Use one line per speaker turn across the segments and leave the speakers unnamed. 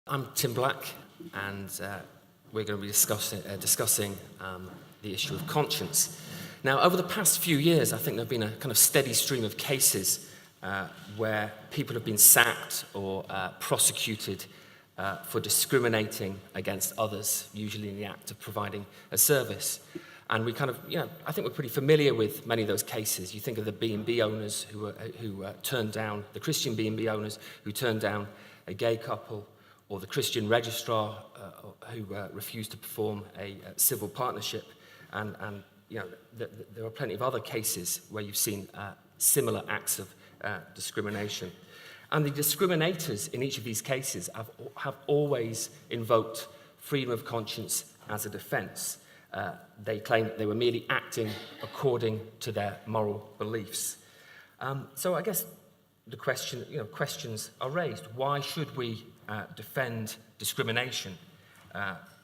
I'm Tim Black, and we're going to be discussing the issue of conscience. Now, over the past few years, I think there have been a kind of steady stream of cases where people have been sacked or prosecuted for discriminating against others, usually in the act of providing a service. And we kind of, I think we're pretty familiar with many of those cases. You think of the B&B owners who turned down, the Christian B&B owners who turned down a gay couple, or the Christian registrar who refused to perform a civil partnership. And there are plenty of other cases where you've seen similar acts of discrimination. And the discriminators in each of these cases have always invoked freedom of conscience as a defense. They claim that they were merely acting according to their moral beliefs. So I guess the questions are raised. Why should we defend discrimination?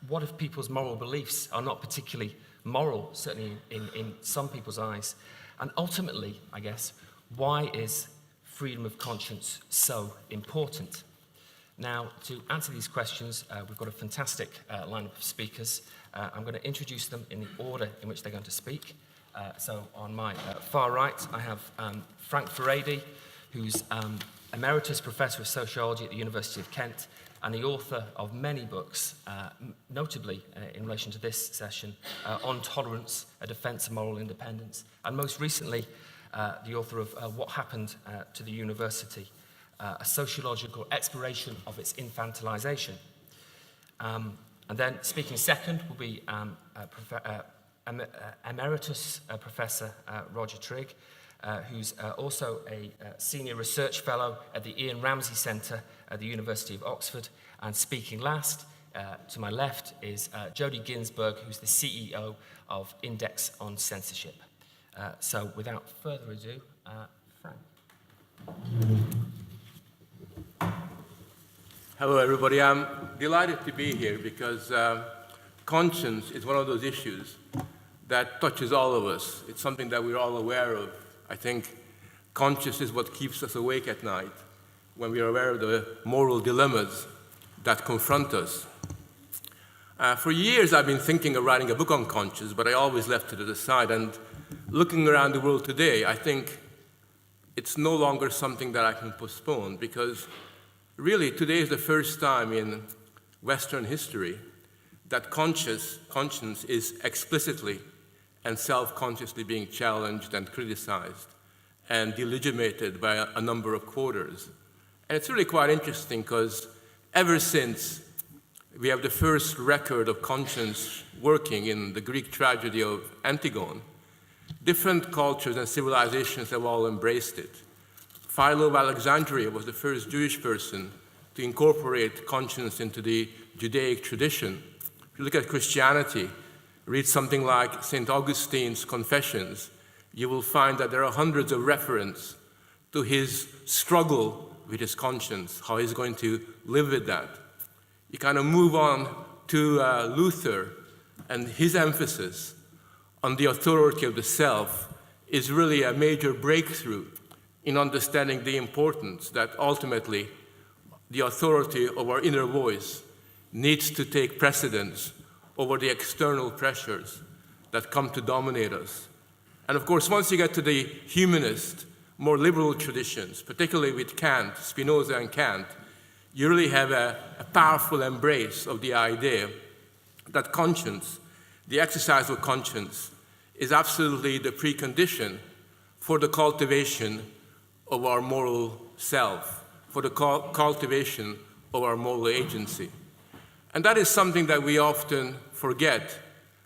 What if people's moral beliefs are not particularly moral, certainly in some people's eyes? And ultimately, I guess, why is freedom of conscience so important? Now, to answer these questions, we've got a fantastic lineup of speakers. I'm going to introduce them in the order in which they're going to speak. So on my far right, I have Frank Furedi, who's Emeritus Professor of Sociology at the University of Kent and the author of many books, notably in relation to this session, On Tolerance, A Defense of Moral Independence, and most recently, the author of What Happened to the University, a sociological exploration of its infantilization. And then speaking second will be Emeritus Professor Roger Trigg, who's also a senior research fellow at the Ian Ramsay Centre at the University of Oxford. And speaking last, to my left, is Jodie Ginsberg, who's the CEO of Index on Censorship. So without further ado, Frank.
Hello, everybody. I'm delighted to be here because conscience is one of those issues that touches all of us. It's something that we're all aware of. I think conscience is what keeps us awake at night when we are aware of the moral dilemmas that confront us. For years, I've been thinking of writing a book on conscience, but I always left it aside. And looking around the world today, I think it's no longer something that I can postpone, because really today is the first time in Western history that conscience is explicitly and self-consciously being challenged and criticized and delegitimated by a number of quarters. And it's really quite interesting because ever since we have the first record of conscience working in the Greek tragedy of Antigone, different cultures and civilizations have all embraced it. Philo of Alexandria was the first Jewish person to incorporate conscience into the Judaic tradition. If you look at Christianity, read something like St. Augustine's Confessions, you will find that there are hundreds of references to his struggle with his conscience, how he's going to live with that. You kind of move on to Luther, and his emphasis on the authority of the self is really a major breakthrough in understanding the importance that ultimately the authority of our inner voice needs to take precedence over the external pressures that come to dominate us. And of course, once you get to the humanist, more liberal traditions, particularly with Kant, Spinoza and Kant, you really have a powerful embrace of the idea that conscience, the exercise of conscience, is absolutely the precondition for the cultivation of our moral self, for the cultivation of our moral agency. And that is something that we often forget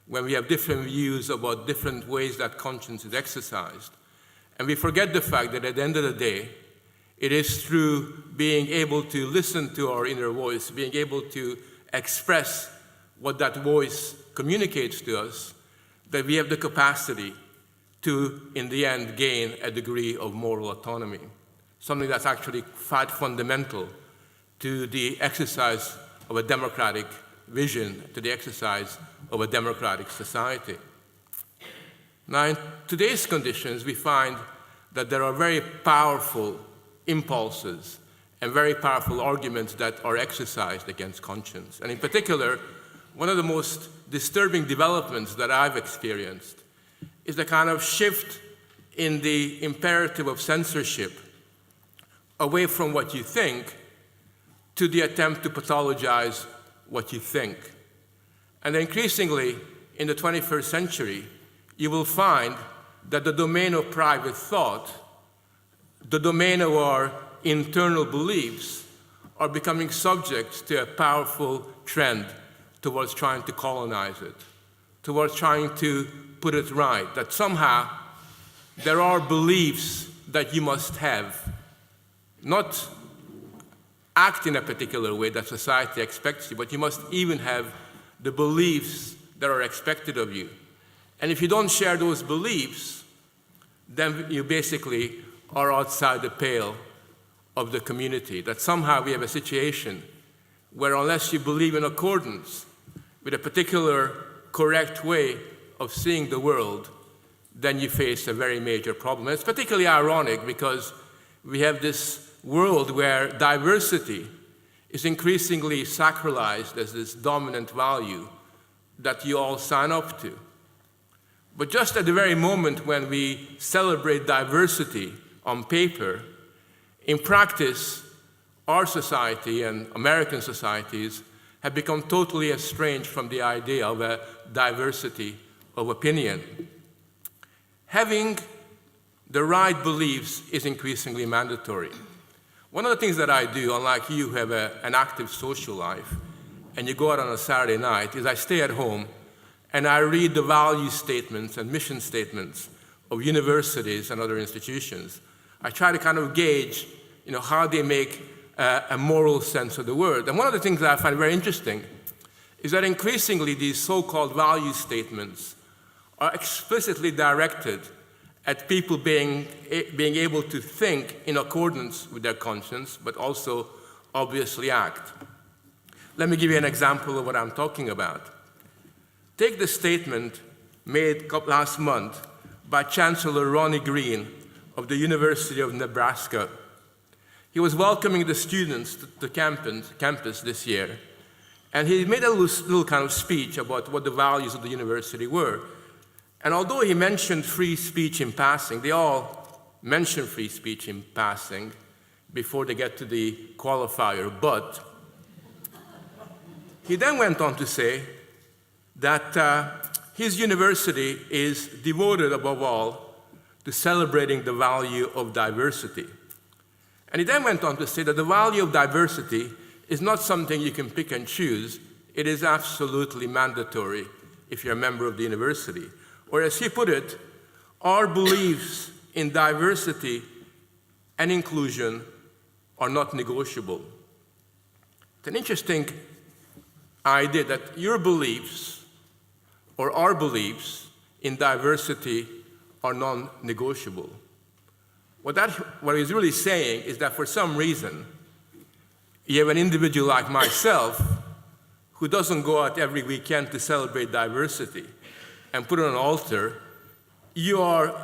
when we have different views about different ways that conscience is exercised. And we forget the fact that at the end of the day, it is through being able to listen to our inner voice, being able to express what that voice communicates to us, that we have the capacity to, in the end, gain a degree of moral autonomy, something that's actually quite fundamental to the exercise of a democratic vision, to the exercise of a democratic society. Now, in today's conditions, we find that there are very powerful impulses and very powerful arguments that are exercised against conscience. And in particular, one of the most disturbing developments that I've experienced is the kind of shift in the imperative of censorship away from what you think to the attempt to pathologize what you think. And increasingly, in the 21st century, you will find that the domain of private thought, the domain of our internal beliefs, are becoming subject to a powerful trend towards trying to colonize it, towards trying to put it right, that somehow there are beliefs that you must have, not act in a particular way that society expects you, but you must even have the beliefs that are expected of you. And if you don't share those beliefs, then you basically are outside the pale of the community, that somehow we have a situation where unless you believe in accordance with a particular correct way of seeing the world, then you face a very major problem. And it's particularly ironic because we have this world where diversity is increasingly sacralized as this dominant value that you all sign up to. But just at the very moment when we celebrate diversity on paper, in practice, our society and American societies have become totally estranged from the idea of a diversity of opinion. Having the right beliefs is increasingly mandatory. One of the things that I do, unlike you who have an active social life, and you go out on a Saturday night, is I stay at home and I read the value statements and mission statements of universities and other institutions. I try to kind of gauge, how they make a moral sense of the word. And one of the things that I find very interesting is that increasingly these so-called value statements are explicitly directed at people being able to think in accordance with their conscience, but also obviously act. Let me give you an example of what I'm talking about. Take the statement made last month by Chancellor Ronnie Green of the University of Nebraska. He was welcoming the students to campus this year, and he made a little kind of speech about what the values of the university were. And although he mentioned free speech in passing, they all mention free speech in passing before they get to the qualifier, but he then went on to say that his university is devoted above all to celebrating the value of diversity. And he then went on to say that the value of diversity is not something you can pick and choose. It is absolutely mandatory if you're a member of the university. Or as he put it, our beliefs in diversity and inclusion are not negotiable. It's an interesting idea that your beliefs or our beliefs in diversity are non-negotiable. What he's really saying is that for some reason, you have an individual like myself who doesn't go out every weekend to celebrate diversity and put it on an altar. You are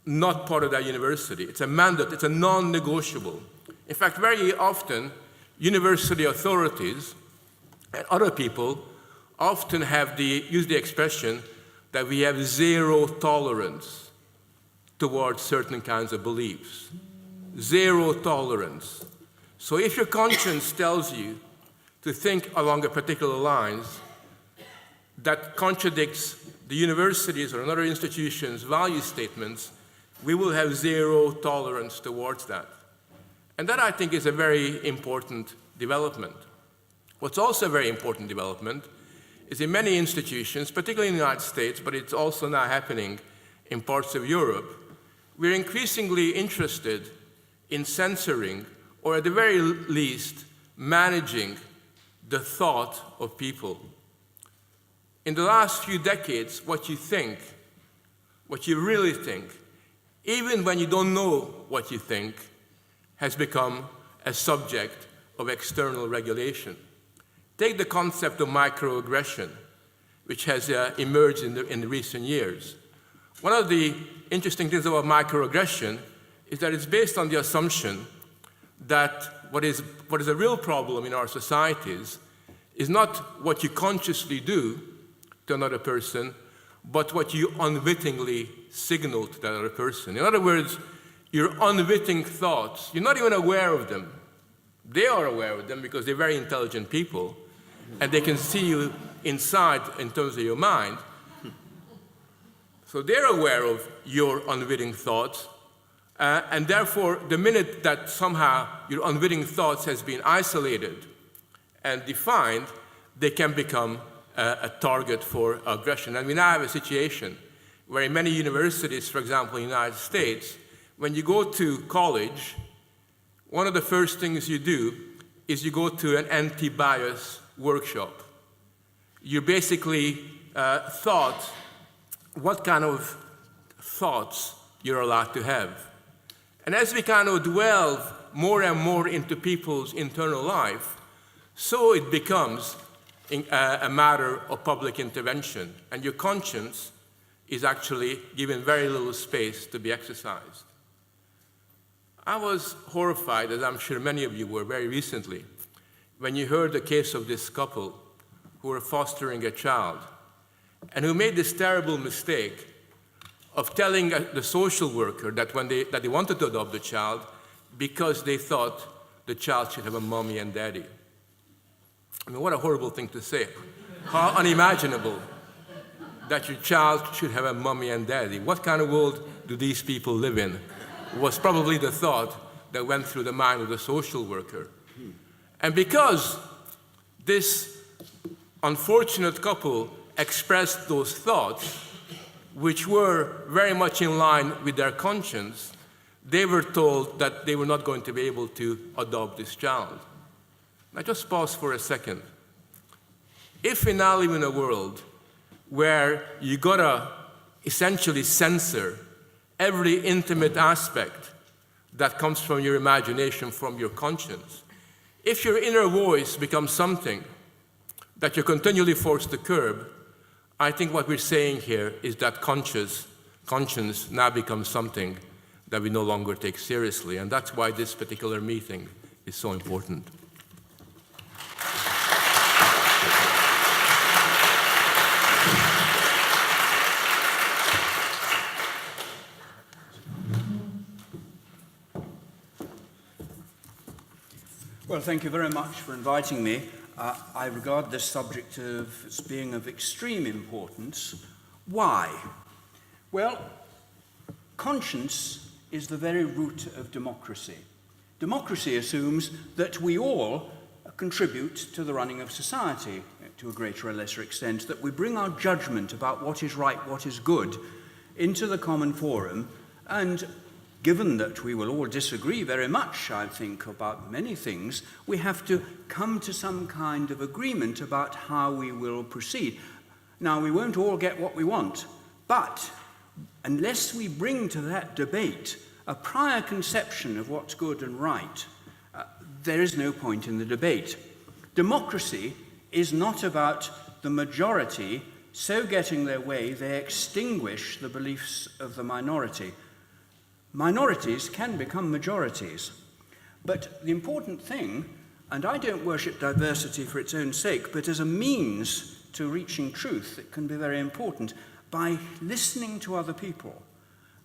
not part of that university. It's a mandate, it's a non-negotiable. In fact, very often, university authorities and other people often use the expression that we have zero tolerance towards certain kinds of beliefs. Zero tolerance. So if your conscience tells you to think along a particular lines that contradicts the universities or another institution's value statements, we will have zero tolerance towards that. And that, I think, is a very important development. What's also a very important development is in many institutions, particularly in the United States, but it's also now happening in parts of Europe, we're increasingly interested in censoring, or at the very least, managing the thought of people. In the last few decades, what you think, what you really think, even when you don't know what you think, has become a subject of external regulation. Take the concept of microaggression, which has emerged in recent years. One of the interesting things about microaggression is that it's based on the assumption that what is a real problem in our societies is not what you consciously do to another person, but what you unwittingly signal to that other person. In other words, your unwitting thoughts, you're not even aware of them. They are aware of them because they're very intelligent people, and they can see you inside in terms of your mind. So they're aware of your unwitting thoughts, and therefore, the minute that somehow your unwitting thoughts has been isolated and defined, they can become a target for aggression. And we now have a situation where in many universities, for example, in the United States, when you go to college, one of the first things you do is you go to an anti-bias workshop. You basically thought what kind of thoughts you're allowed to have. And as we kind of delve more and more into people's internal life, so it becomes a matter of public intervention, and your conscience is actually given very little space to be exercised. I was horrified, as I'm sure many of you were very recently, when you heard the case of this couple who were fostering a child and who made this terrible mistake of telling the social worker that that they wanted to adopt the child because they thought the child should have a mommy and daddy. I mean, what a horrible thing to say. How unimaginable that your child should have a mommy and daddy. What kind of world do these people live in? Was probably the thought that went through the mind of the social worker. And because this unfortunate couple expressed those thoughts, which were very much in line with their conscience, they were told that they were not going to be able to adopt this child. Now just pause for a second. If we now live in a world where you gotta essentially censor every intimate aspect that comes from your imagination, from your conscience, if your inner voice becomes something that you're continually forced to curb, I think what we're saying here is that conscience now becomes something that we no longer take seriously, and that's why this particular meeting is so important.
Well, thank you very much for inviting me. I regard this subject as being of extreme importance. Why? Well, conscience is the very root of democracy. Democracy assumes that we all contribute to the running of society to a greater or lesser extent, that we bring our judgment about what is right, what is good, into the common forum, and given that we will all disagree very much, I think, about many things, we have to come to some kind of agreement about how we will proceed. Now, we won't all get what we want, but unless we bring to that debate a prior conception of what's good and right, there is no point in the debate. Democracy is not about the majority so getting their way they extinguish the beliefs of the minority. Minorities can become majorities. But the important thing, and I don't worship diversity for its own sake, but as a means to reaching truth, it can be very important, by listening to other people,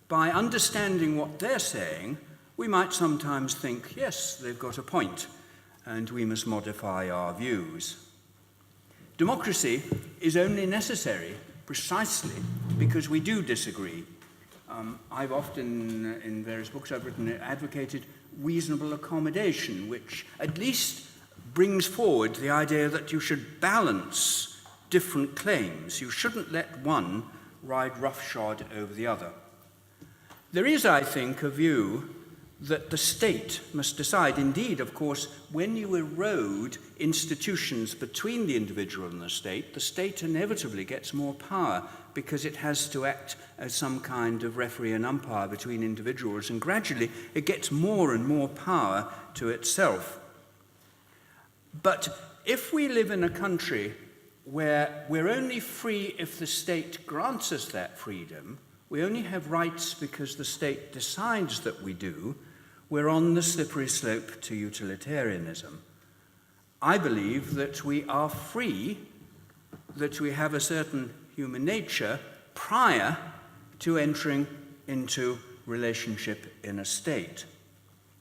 by understanding what they're saying, we might sometimes think, yes, they've got a point, and we must modify our views. Democracy is only necessary precisely because we do disagree. I've often, in various books I've written, advocated reasonable accommodation, which at least brings forward the idea that you should balance different claims. You shouldn't let one ride roughshod over the other. There is, I think, a view that the state must decide. Indeed, of course, when you erode institutions between the individual and the state inevitably gets more power because it has to act as some kind of referee and umpire between individuals, and gradually it gets more and more power to itself. But if we live in a country where we're only free if the state grants us that freedom, we only have rights because the state decides that we do, we're on the slippery slope to utilitarianism. I believe that we are free, that we have a certain human nature prior to entering into relationship in a state.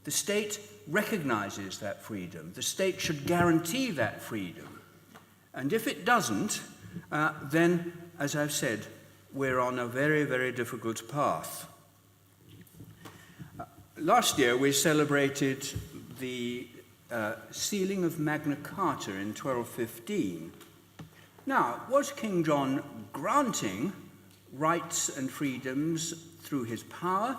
The state recognizes that freedom. The state should guarantee that freedom. And if it doesn't, then, as I've said, we're on a very, very difficult path. Last year, we celebrated the sealing of Magna Carta in 1215. Now, was King John granting rights and freedoms through his power?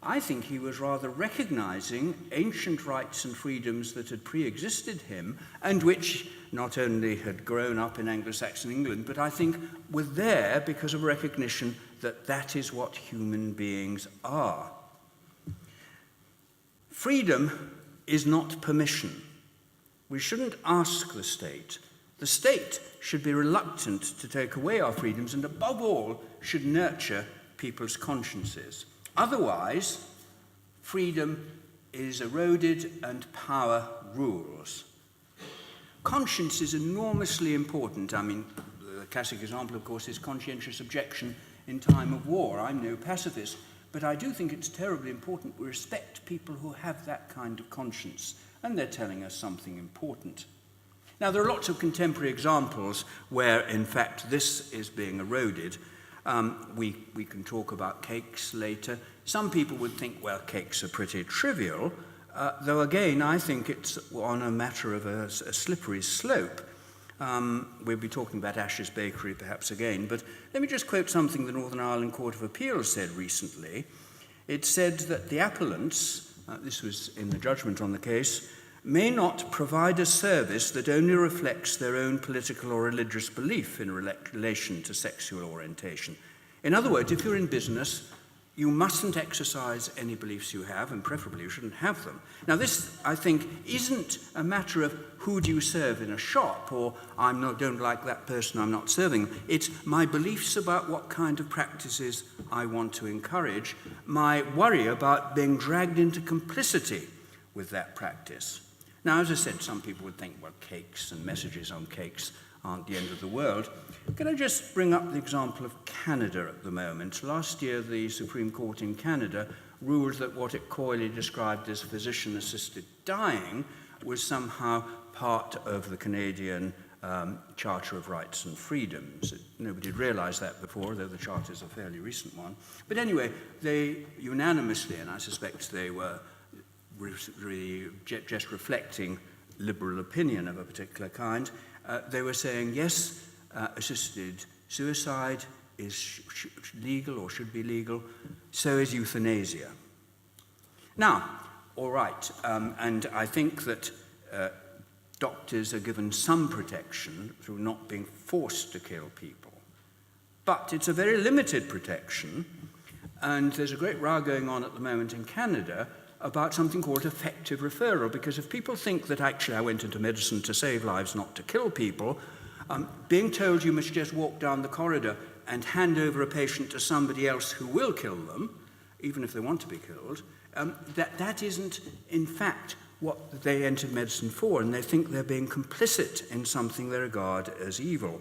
I think he was rather recognizing ancient rights and freedoms that had pre-existed him and which not only had grown up in Anglo-Saxon England, but I think were there because of recognition that that is what human beings are. Freedom is not permission. We shouldn't ask the state. The state should be reluctant to take away our freedoms and, above all, should nurture people's consciences. Otherwise, freedom is eroded and power rules. Conscience is enormously important. I mean, the classic example, of course, is conscientious objection in time of war. I'm no pacifist, but I do think it's terribly important we respect people who have that kind of conscience, and they're telling us something important. Now, there are lots of contemporary examples where, in fact, this is being eroded. We can talk about cakes later. Some people would think, well, cakes are pretty trivial, though, again, I think it's on a matter of a slippery slope. We'll be talking about Ash's Bakery perhaps again, but let me just quote something the Northern Ireland Court of Appeal said recently. It said that the appellants, this was in the judgment on the case, may not provide a service that only reflects their own political or religious belief in relation to sexual orientation. In other words, if you're in business, you mustn't exercise any beliefs you have, and preferably you shouldn't have them. Now this, I think, isn't a matter of who do you serve in a shop, or don't like that person, I'm not serving them. It's my beliefs about what kind of practices I want to encourage, my worry about being dragged into complicity with that practice. Now, as I said, some people would think, well, cakes and messages on cakes aren't the end of the world. Can I just bring up the example of Canada at the moment? Last year, the Supreme Court in Canada ruled that what it coyly described as physician-assisted dying was somehow part of the Canadian Charter of Rights and Freedoms. Nobody had realized that before, though the charter is a fairly recent one. But anyway, they unanimously, and I suspect they were really just reflecting liberal opinion of a particular kind, they were saying, yes, assisted suicide is legal or should be legal, so is euthanasia. Now, all right, and I think that doctors are given some protection through not being forced to kill people. But it's a very limited protection, and there's a great row going on at the moment in Canada about something called effective referral, because if people think that actually I went into medicine to save lives, not to kill people, being told you must just walk down the corridor and hand over a patient to somebody else who will kill them, even if they want to be killed, that isn't, in fact, what they entered medicine for, and they think they're being complicit in something they regard as evil.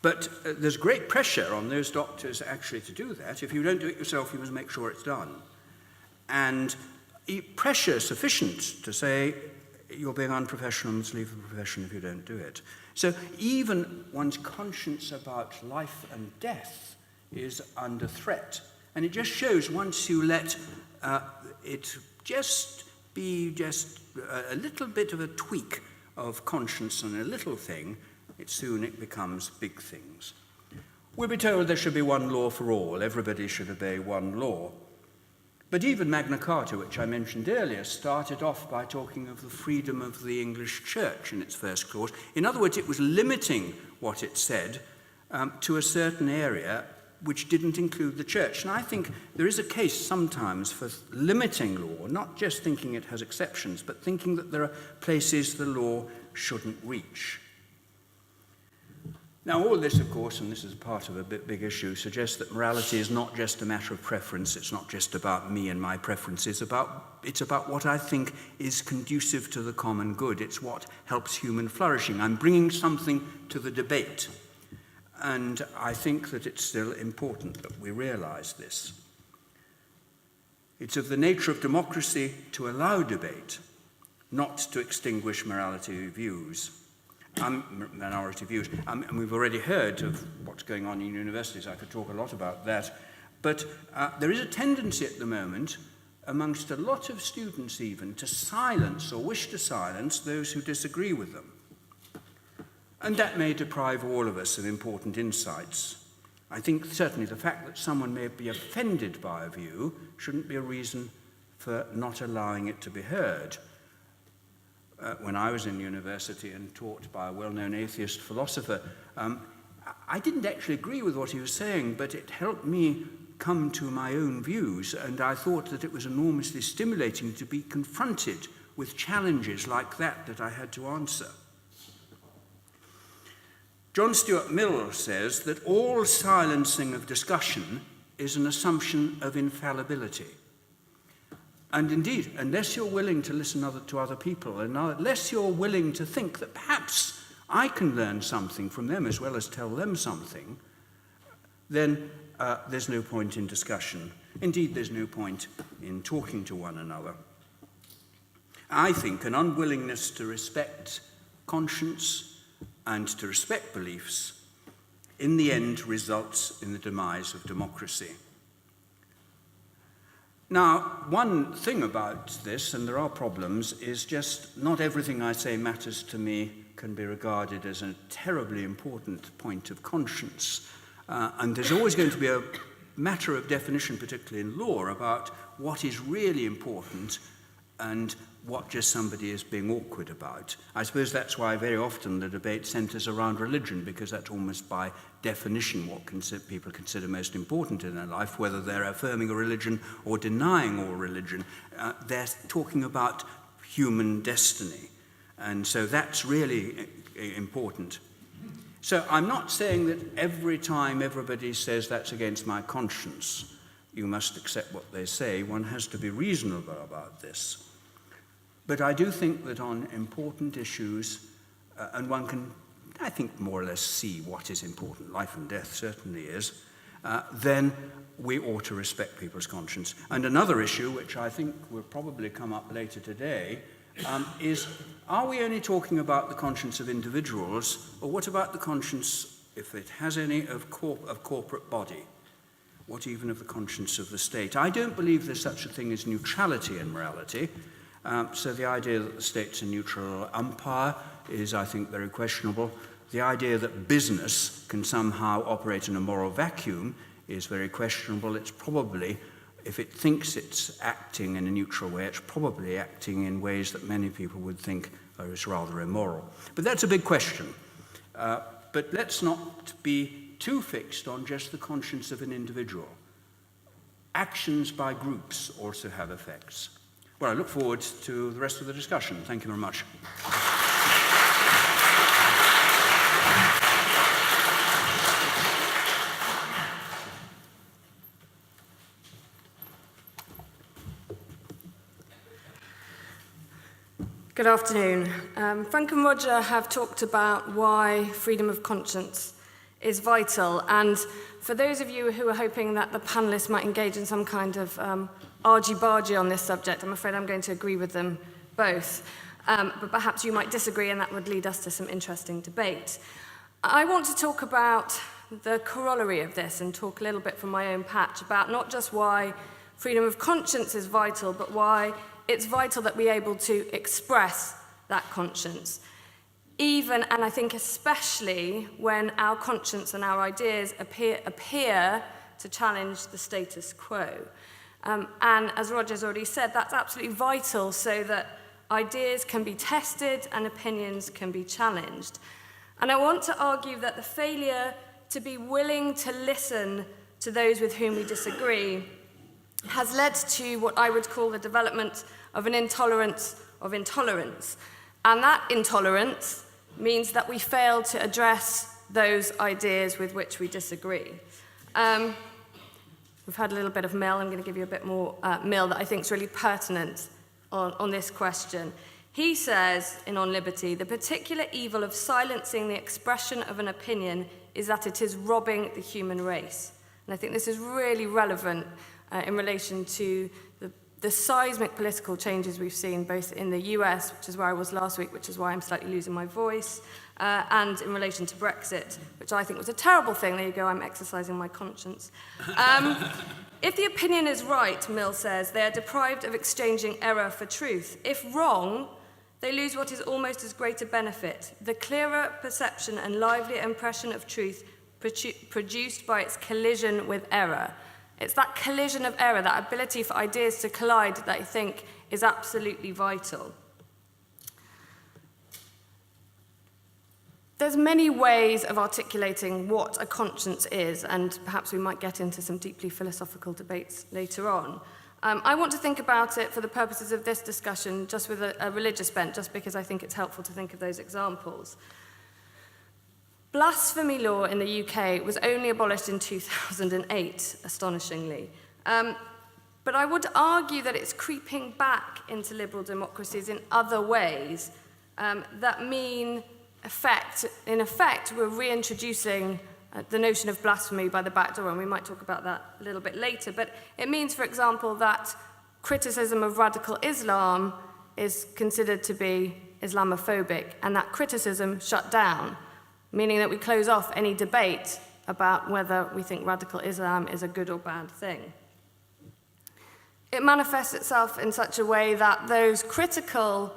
But there's great pressure on those doctors actually to do that. If you don't do it yourself, you must make sure it's done. And pressure sufficient to say you're being unprofessional, must leave the profession if you don't do it. So even one's conscience about life and death is under threat. And it just shows once you let it just be just a little bit of a tweak of conscience on a little thing, it becomes big things. We'll be told there should be one law for all. Everybody should obey one law. But even Magna Carta, which I mentioned earlier, started off by talking of the freedom of the English Church in its first clause. In other words, it was limiting what it said to a certain area which didn't include the church. And I think there is a case sometimes for limiting law, not just thinking it has exceptions, but thinking that there are places the law shouldn't reach. Now, all this, of course, and this is part of a big issue, suggests that morality is not just a matter of preference. It's not just about me and my preferences. It's about what I think is conducive to the common good. It's what helps human flourishing. I'm bringing something to the debate. And I think that it's still important that we realize this. It's of the nature of democracy to allow debate, not to extinguish minority views. And we've already heard of what's going on in universities. I could talk a lot about that. But there is a tendency at the moment, amongst a lot of students even, to silence or wish to silence those who disagree with them. And that may deprive all of us of important insights. I think certainly the fact that someone may be offended by a view shouldn't be a reason for not allowing it to be heard. When I was in university and taught by a well-known atheist philosopher, I didn't actually agree with what he was saying, but it helped me come to my own views, and I thought that it was enormously stimulating to be confronted with challenges like that I had to answer. John Stuart Mill says that all silencing of discussion is an assumption of infallibility. And indeed, unless you're willing to listen to other people, and unless you're willing to think that perhaps I can learn something from them as well as tell them something, then there's no point in discussion. Indeed, there's no point in talking to one another. I think an unwillingness to respect conscience and to respect beliefs in the end results in the demise of democracy. Now, one thing about this, and there are problems, is just not everything I say matters to me can be regarded as a terribly important point of conscience. And there's always going to be a matter of definition, particularly in law, about what is really important and what just somebody is being awkward about. I suppose that's why very often the debate centres around religion, because that's almost by definition what people consider most important in their life, whether they're affirming a religion or denying all religion. They're talking about human destiny. And so that's really important. So I'm not saying that every time everybody says that's against my conscience, you must accept what they say. One has to be reasonable about this. But I do think that on important issues, and one can, I think, more or less see what is important, life and death certainly is, then we ought to respect people's conscience. And another issue, which I think will probably come up later today, is, are we only talking about the conscience of individuals, or what about the conscience, if it has any, of corporate body? What even of the conscience of the state? I don't believe there's such a thing as neutrality in morality. So the idea that the state's a neutral umpire is, I think, very questionable. The idea that business can somehow operate in a moral vacuum is very questionable. It's probably, if it thinks it's acting in a neutral way, it's probably acting in ways that many people would think is rather immoral. But that's a big question. But let's not be too fixed on just the conscience of an individual. Actions by groups also have effects. Well, I look forward to the rest of the discussion. Thank you very much.
Good afternoon. Frank and Roger have talked about why freedom of conscience is vital, and for those of you who are hoping that the panellists might engage in some kind of argy-bargy on this subject, I'm afraid I'm going to agree with them both. But perhaps you might disagree, and that would lead us to some interesting debate. I want to talk about the corollary of this and talk a little bit from my own patch about not just why freedom of conscience is vital, but why it's vital that we are able to express that conscience, even, and I think especially, when our conscience and our ideas appear to challenge the status quo. And as Roger's already said, that's absolutely vital so that ideas can be tested and opinions can be challenged. And I want to argue that the failure to be willing to listen to those with whom we disagree has led to what I would call the development of an intolerance of intolerance. And that intolerance means that we fail to address those ideas with which we disagree. We've had a little bit of Mill. I'm going to give you a bit more Mill that I think is really pertinent on this question. He says, in On Liberty, the particular evil of silencing the expression of an opinion is that it is robbing the human race. And I think this is really relevant in relation to the seismic political changes we've seen both in the US, which is where I was last week, which is why I'm slightly losing my voice, and in relation to Brexit, which I think was a terrible thing. There you go, I'm exercising my conscience. If the opinion is right, Mill says, they are deprived of exchanging error for truth. If wrong, they lose what is almost as great a benefit, the clearer perception and livelier impression of truth produced by its collision with error. It's that collision of error, that ability for ideas to collide, that I think is absolutely vital. There's many ways of articulating what a conscience is, and perhaps we might get into some deeply philosophical debates later on. I want to think about it for the purposes of this discussion just with a religious bent, just because I think it's helpful to think of those examples. Blasphemy law in the UK was only abolished in 2008, astonishingly. But I would argue that it's creeping back into liberal democracies in other ways that mean, in effect, we're reintroducing the notion of blasphemy by the back door, and we might talk about that a little bit later. But it means, for example, that criticism of radical Islam is considered to be Islamophobic, and that criticism shut down, meaning that we close off any debate about whether we think radical Islam is a good or bad thing. It manifests itself in such a way that those critical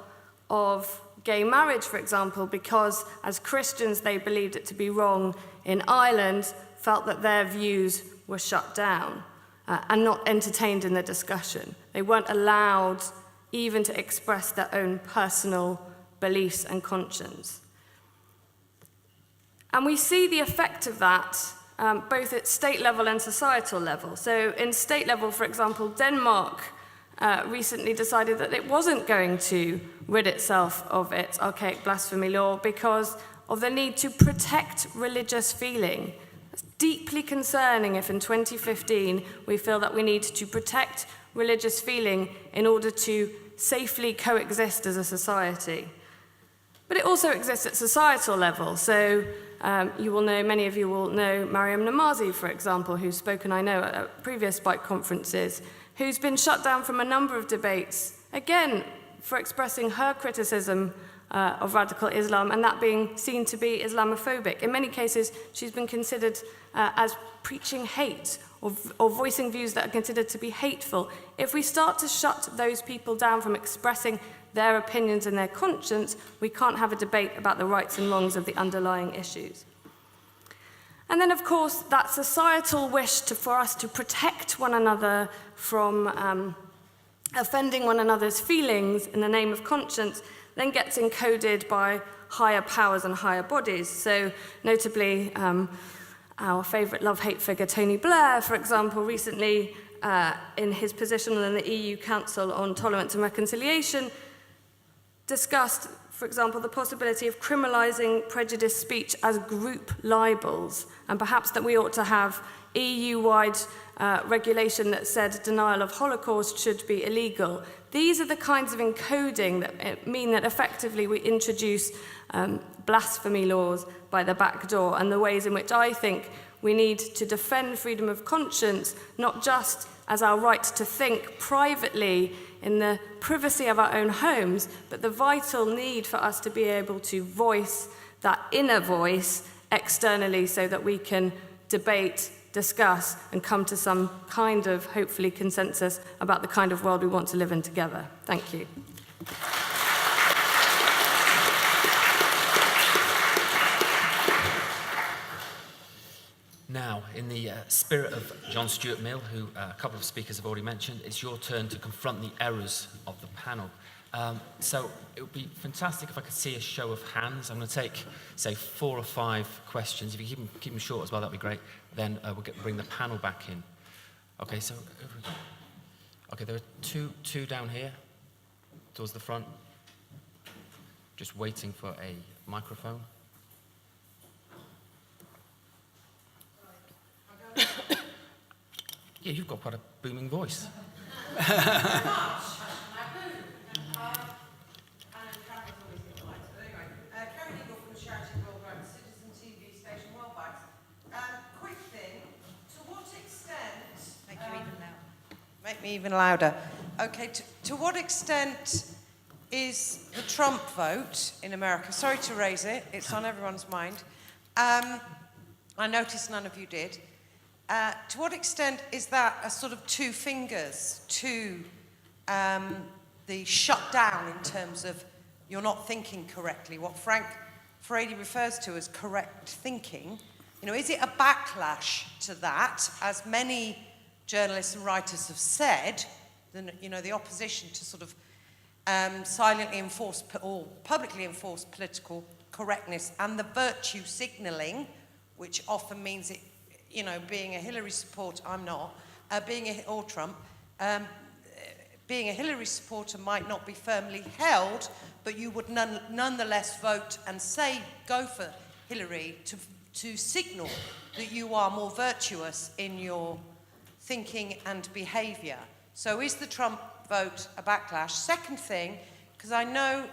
of gay marriage, for example, because as Christians they believed it to be wrong in Ireland, felt that their views were shut down and not entertained in the discussion. They weren't allowed even to express their own personal beliefs and conscience. And we see the effect of that both at state level and societal level. So in state level, for example, Denmark recently decided that it wasn't going to rid itself of its archaic blasphemy law because of the need to protect religious feeling. It's deeply concerning if in 2015 we feel that we need to protect religious feeling in order to safely coexist as a society. But it also exists at societal level. So you will know, many of you will know Mariam Namazi, for example, who's spoken, I know, at previous Spike conferences, who's been shut down from a number of debates, again, for expressing her criticism of radical Islam, and that being seen to be Islamophobic. In many cases, she's been considered as preaching hate or voicing views that are considered to be hateful. If we start to shut those people down from expressing their opinions and their conscience, we can't have a debate about the rights and wrongs of the underlying issues. And then, of course, that societal wish for us to protect one another from offending one another's feelings in the name of conscience then gets encoded by higher powers and higher bodies. So, notably, our favourite love-hate figure, Tony Blair, for example, recently, in his position in the EU Council on Tolerance and Reconciliation, discussed, for example, the possibility of criminalising prejudiced speech as group libels, and perhaps that we ought to have EU-wide regulation that said denial of Holocaust should be illegal. These are the kinds of encoding that mean that effectively we introduce blasphemy laws by the back door, and the ways in which I think we need to defend freedom of conscience, not just as our right to think privately in the privacy of our own homes, but the vital need for us to be able to voice that inner voice externally so that we can debate, discuss, and come to some kind of, hopefully, consensus about the kind of world we want to live in together. Thank you.
Now, in the spirit of John Stuart Mill, who a couple of speakers have already mentioned, it's your turn to confront the errors of the panel. So it would be fantastic if I could see a show of hands. I'm going to take, say, 4 or 5 questions. If you keep them short as well, that'd be great. Then we'll bring the panel back in. Okay, so over we go. Okay, there are two down here, towards the front. Just waiting for a microphone. Yeah, you've got quite a booming voice.
Quick thing, to what extent... Make me even louder. Okay, to what extent is the Trump vote in America... Sorry to raise it, it's on everyone's mind. I noticed none of you did. To what extent is that a sort of two fingers to the shutdown in terms of you're not thinking correctly, what Frank Furedi refers to as correct thinking? You know, is it a backlash to that, as many journalists and writers have said, the opposition to sort of silently enforce or publicly enforce political correctness and the virtue signalling, which often means it, being a Hillary supporter, I'm not, or Trump, being a Hillary supporter might not be firmly held, but you would nonetheless vote and say go for Hillary to signal that you are more virtuous in your thinking and behaviour. So is the Trump vote a backlash? Second thing, because I know,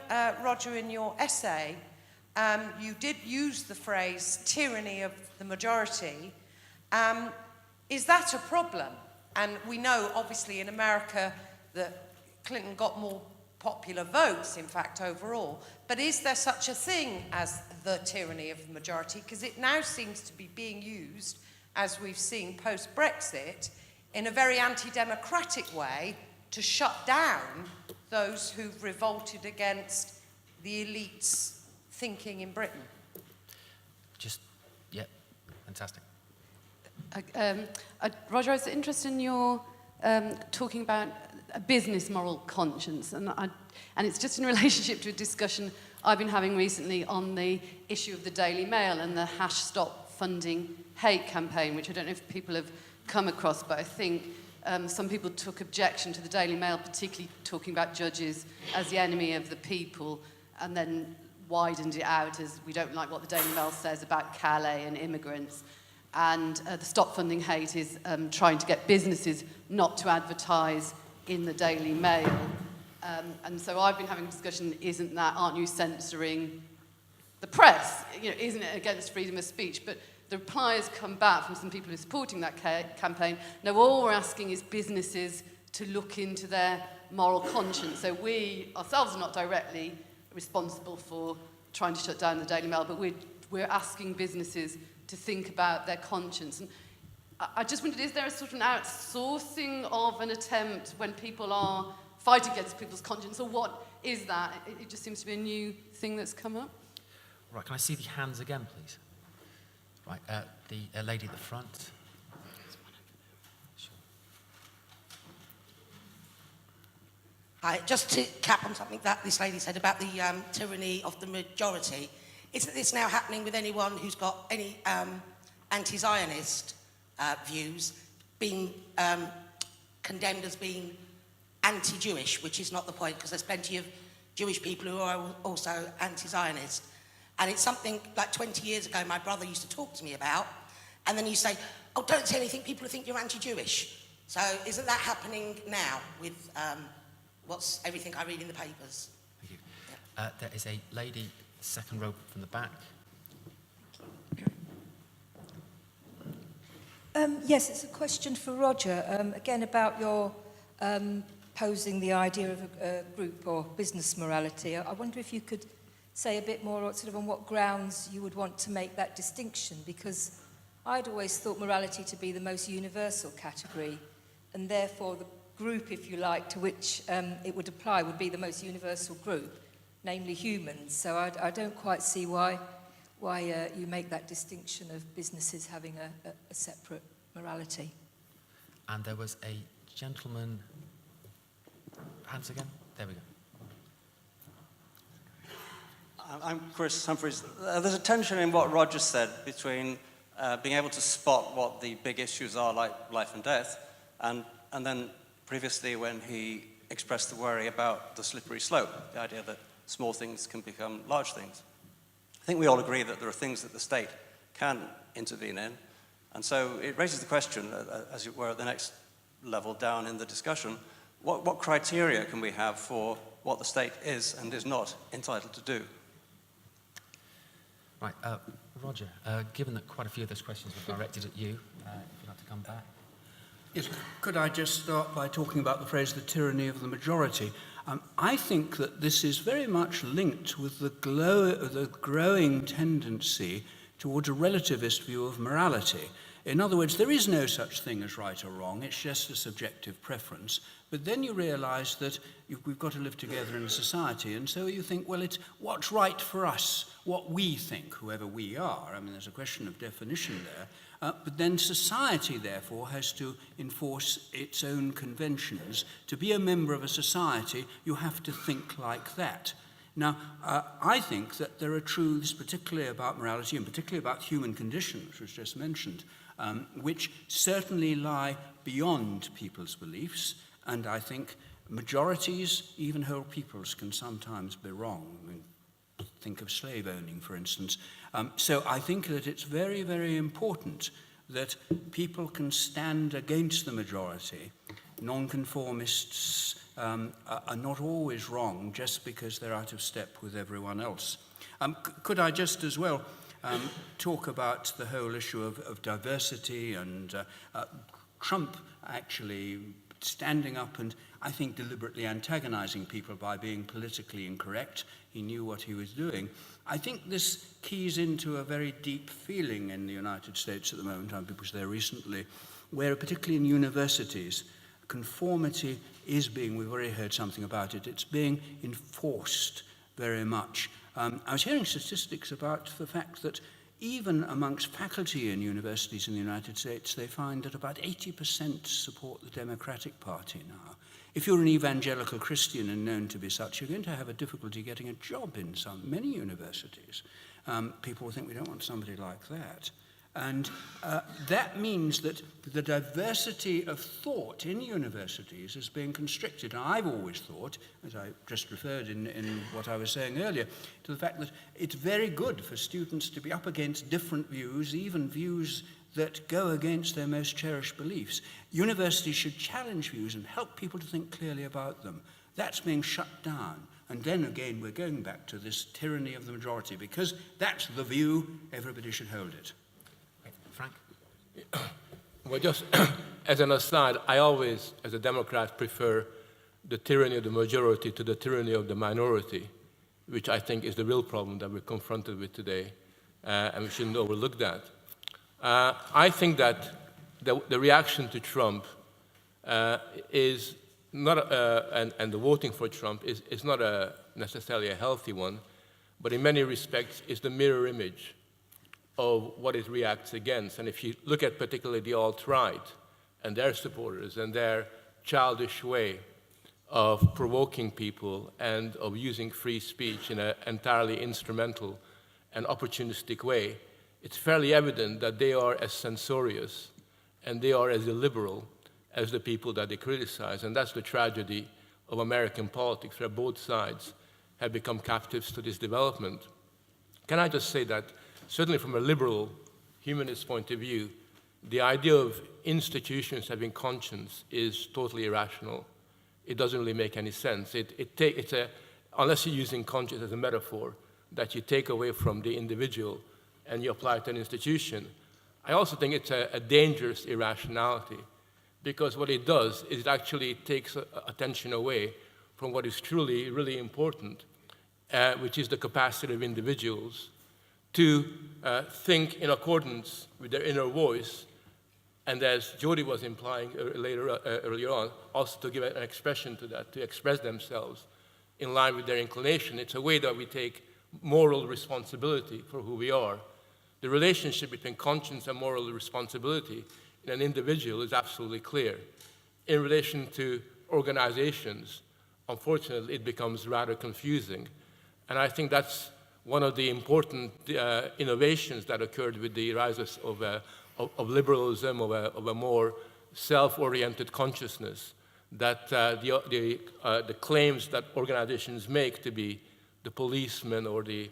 Roger, in your essay, you did use the phrase tyranny of the majority. Is that a problem? And we know, obviously, in America that Clinton got more popular votes, in fact, overall. But is there such a thing as the tyranny of the majority? Because it now seems to be being used, as we've seen post-Brexit, in a very anti-democratic way to shut down those who've revolted against the elites' thinking in Britain.
Fantastic.
Roger, I was interested in your talking about a business moral conscience, and it's just in relationship to a discussion I've been having recently on the issue of the Daily Mail and the #Stop Funding Hate campaign, which I don't know if people have come across, but I think some people took objection to the Daily Mail, particularly talking about judges as the enemy of the people, and then widened it out as we don't like what the Daily Mail says about Calais and immigrants. And the Stop Funding Hate is trying to get businesses not to advertise in the Daily Mail. And so I've been having a discussion, aren't you censoring the press? Isn't it against freedom of speech? But the reply has come back from some people who are supporting that campaign. Now, all we're asking is businesses to look into their moral conscience. So we ourselves are not directly responsible for trying to shut down the Daily Mail, but we're asking businesses to think about their conscience. And I just wondered, is there a sort of an outsourcing of an attempt when people are fighting against people's conscience, or what is that? It just seems to be a new thing that's come up.
Right, can I see the hands again, please? Right, the lady at the front.
Hi, just to cap on something that this lady said about the tyranny of the majority, isn't this now happening with anyone who's got any anti-Zionist views being condemned as being anti-Jewish, which is not the point, because there's plenty of Jewish people who are also anti-Zionist. And it's something like 20 years ago my brother used to talk to me about, and then you say, oh, don't say anything, people think you're anti-Jewish. So isn't that happening now with what's everything I read in the papers?
Thank you. There is a lady, second row from the back.
Yes, it's a question for Roger, again about your posing the idea of a group or business morality. I wonder if you could say a bit more sort of on what grounds you would want to make that distinction, because I'd always thought morality to be the most universal category, and therefore the group, if you like, to which it would apply would be the most universal group, namely humans. So I don't quite see why you make that distinction of businesses having a separate morality.
And there was a gentleman. Hands again? There we go.
I'm Chris Humphreys. There's a tension in what Roger said between being able to spot what the big issues are, like life and death, and then previously when he expressed the worry about the slippery slope, the idea that small things can become large things. I think we all agree that there are things that the state can intervene in, and so it raises the question, as it were, at the next level down in the discussion, what criteria can we have for what the state is and is not entitled to do?
Right, Roger, given that quite a few of those questions were directed at you, if you'd like to come back.
Yes, could I just start by talking about the phrase the tyranny of the majority? I think that this is very much linked with the growing tendency towards a relativist view of morality. In other words, there is no such thing as right or wrong, it's just a subjective preference. But then you realise that we've got to live together in a society, and so you think, well, it's what's right for us, what we think, whoever we are. I mean, there's a question of definition there. But then society, therefore, has to enforce its own conventions. To be a member of a society, you have to think like that. Now, I think that there are truths, particularly about morality and particularly about human condition, which was just mentioned, which certainly lie beyond people's beliefs, and I think majorities, even whole peoples, can sometimes be wrong. I mean, think of slave owning, for instance. So I think that it's very, very important that people can stand against the majority. Nonconformists are not always wrong just because they're out of step with everyone else. Could I just as well talk about the whole issue of diversity and Trump actually standing up and, I think, deliberately antagonizing people by being politically incorrect. He knew what he was doing. I think this keys into a very deep feeling in the United States at the moment. I was there recently, where particularly in universities, conformity is being, we've already heard something about it, it's being enforced very much. I was hearing statistics about the fact that even amongst faculty in universities in the United States, they find that about 80% support the Democratic Party now. If you're an evangelical Christian and known to be such, you're going to have a difficulty getting a job in many universities. People think we don't want somebody like that. And that means that the diversity of thought in universities is being constricted. And I've always thought, as I just referred in what I was saying earlier, to the fact that it's very good for students to be up against different views, even views that go against their most cherished beliefs. Universities should challenge views and help people to think clearly about them. That's being shut down. And then again, we're going back to this tyranny of the majority, because that's the view, everybody should hold it.
Frank?
Well, just as an aside, I always, as a Democrat, prefer the tyranny of the majority to the tyranny of the minority, which I think is the real problem that we're confronted with today, and we shouldn't overlook that. I think that the reaction to Trump is not, and the voting for Trump is not necessarily a healthy one, but in many respects is the mirror image of what it reacts against. And if you look at particularly the alt-right and their supporters and their childish way of provoking people and of using free speech in an entirely instrumental and opportunistic way, it's fairly evident that they are as censorious and they are as illiberal as the people that they criticize. And that's the tragedy of American politics, where both sides have become captives to this development. Can I just say that certainly from a liberal humanist point of view, the idea of institutions having conscience is totally irrational. It doesn't really make any sense. Unless you're using conscience as a metaphor that you take away from the individual and you apply it to an institution, I also think it's a dangerous irrationality, because what it does is it actually takes attention away from what is truly, really important, which is the capacity of individuals to think in accordance with their inner voice, and as Jodie was implying earlier on, also to give an expression to that, to express themselves in line with their inclination. It's a way that we take moral responsibility for who we are. The relationship between conscience and moral responsibility in an individual is absolutely clear. In relation to organizations, unfortunately, it becomes rather confusing. And I think that's one of the important innovations that occurred with the rise of liberalism, of a more self-oriented consciousness, that the claims that organizations make to be the policemen or the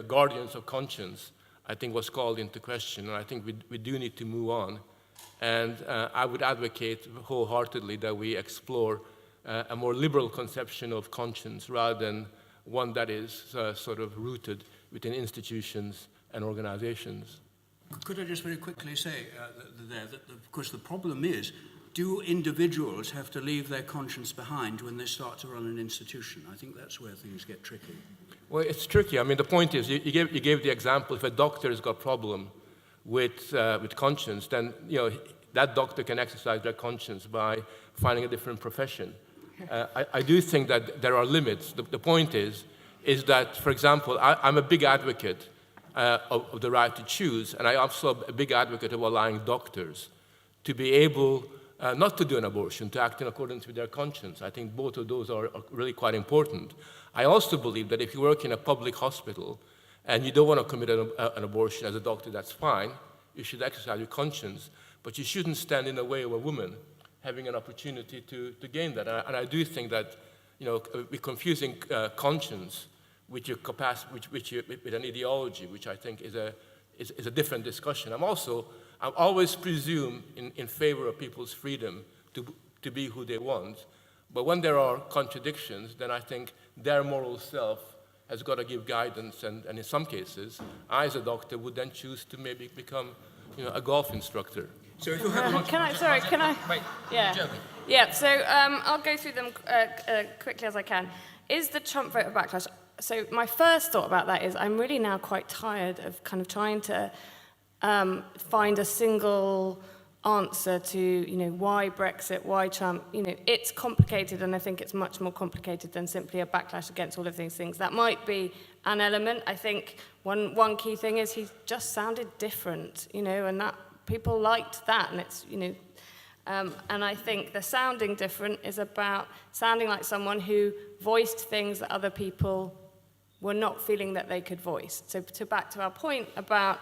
guardians of conscience, I think was called into question. And I think we do need to move on And I would advocate wholeheartedly that we explore a more liberal conception of conscience rather than one that is sort of rooted within institutions and organizations.
Could I just very quickly say that, of course, the problem is, do individuals have to leave their conscience behind when they start to run an institution? I think that's where things get tricky.
Well, it's tricky. I mean, the point is, you gave the example, if a doctor has got a problem with conscience, then, that doctor can exercise their conscience by finding a different profession. I do think that there are limits. The point is that, for example, I'm a big advocate of the right to choose, and I'm also a big advocate of allowing doctors to be able not to do an abortion, to act in accordance with their conscience. I think both of those are really quite important. I also believe that if you work in a public hospital and you don't want to commit an abortion as a doctor, that's fine. You should exercise your conscience, but you shouldn't stand in the way of a woman having an opportunity to gain that. And I do think that, we're confusing conscience with your capacity, with an ideology, which I think is a different discussion. I'm always presume in favor of people's freedom to be who they want. But when there are contradictions, then I think their moral self has got to give guidance. And in some cases, I, as a doctor, would then choose to maybe become, a golf instructor.
So if you have
Can I?
Wait,
Yeah.
Jodie.
Yeah, so I'll go through them quickly as I can. Is the Trump vote a backlash? So my first thought about that is I'm really now quite tired of kind of trying to find a single answer to, why Brexit, why Trump. It's complicated, and I think it's much more complicated than simply a backlash against all of these things. That might be an element. I think one key thing is he just sounded different, and that people liked that, and it's, and I think the sounding different is about sounding like someone who voiced things that other people were not feeling that they could voice. So back to our point about,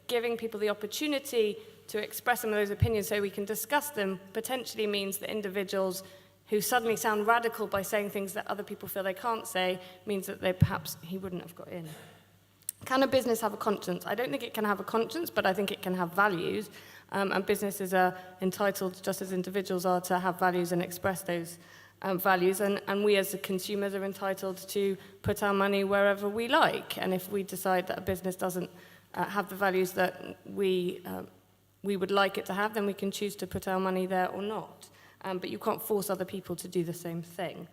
giving people the opportunity to express some of those opinions so we can discuss them potentially means that individuals who suddenly sound radical by saying things that other people feel they can't say means that he wouldn't have got in. Can a business have a conscience? I don't think it can have a conscience, but I think it can have values. And businesses are entitled, just as individuals are, to have values and express those values. And we as the consumers are entitled to put our money wherever we like. And if we decide that a business doesn't have the values that we would like it to have, then we can choose to put our money there or not. But you can't force other people to do the same thing.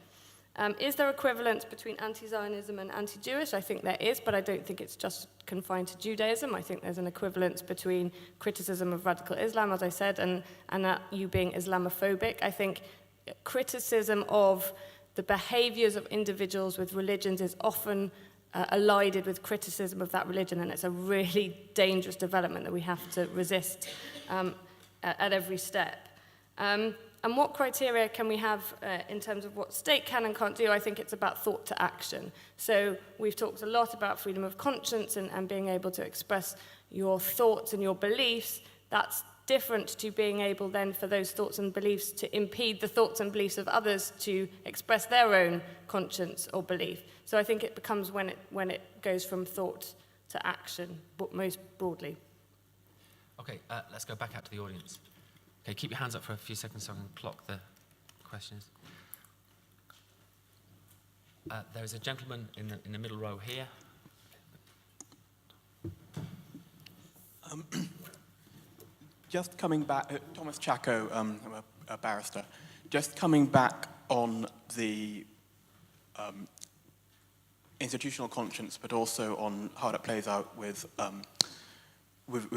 Is there equivalence between anti-Zionism and anti-Jewish? I think there is, but I don't think it's just confined to Judaism. I think there's an equivalence between criticism of radical Islam, as I said, and you being Islamophobic. I think criticism of the behaviors of individuals with religions is often allied with criticism of that religion, and it's a really dangerous development that we have to resist at every step. And what criteria can we have in terms of what state can and can't do? I think it's about thought to action. So we've talked a lot about freedom of conscience and being able to express your thoughts and your beliefs. That's different to being able then for those thoughts and beliefs to impede the thoughts and beliefs of others to express their own conscience or belief. So I think it becomes when it goes from thought to action, but most broadly.
Okay, let's go back out to the audience. Okay, keep your hands up for a few seconds so I can clock the questions. There's a gentleman in the middle row here.
Just coming back, Thomas Chaco, I'm a barrister. Just coming back on the institutional conscience, but also on how that plays out with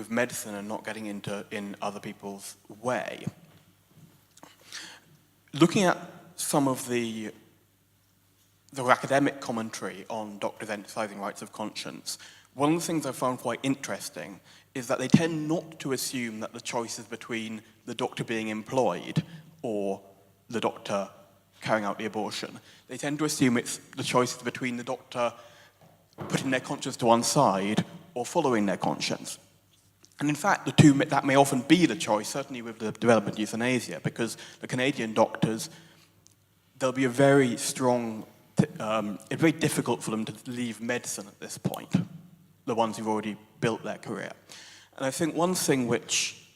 medicine and not getting in other people's way. Looking at some of the academic commentary on doctors exercising rights of conscience, one of the things I found quite interesting is that they tend not to assume that the choice is between the doctor being employed or the doctor carrying out the abortion. They tend to assume it's the choice is between the doctor putting their conscience to one side or following their conscience. And in fact, that may often be the choice, certainly with the development of euthanasia, because the Canadian doctors, there'll be a very strong, it's very difficult for them to leave medicine at this point, the ones who've already built their career. And I think one thing which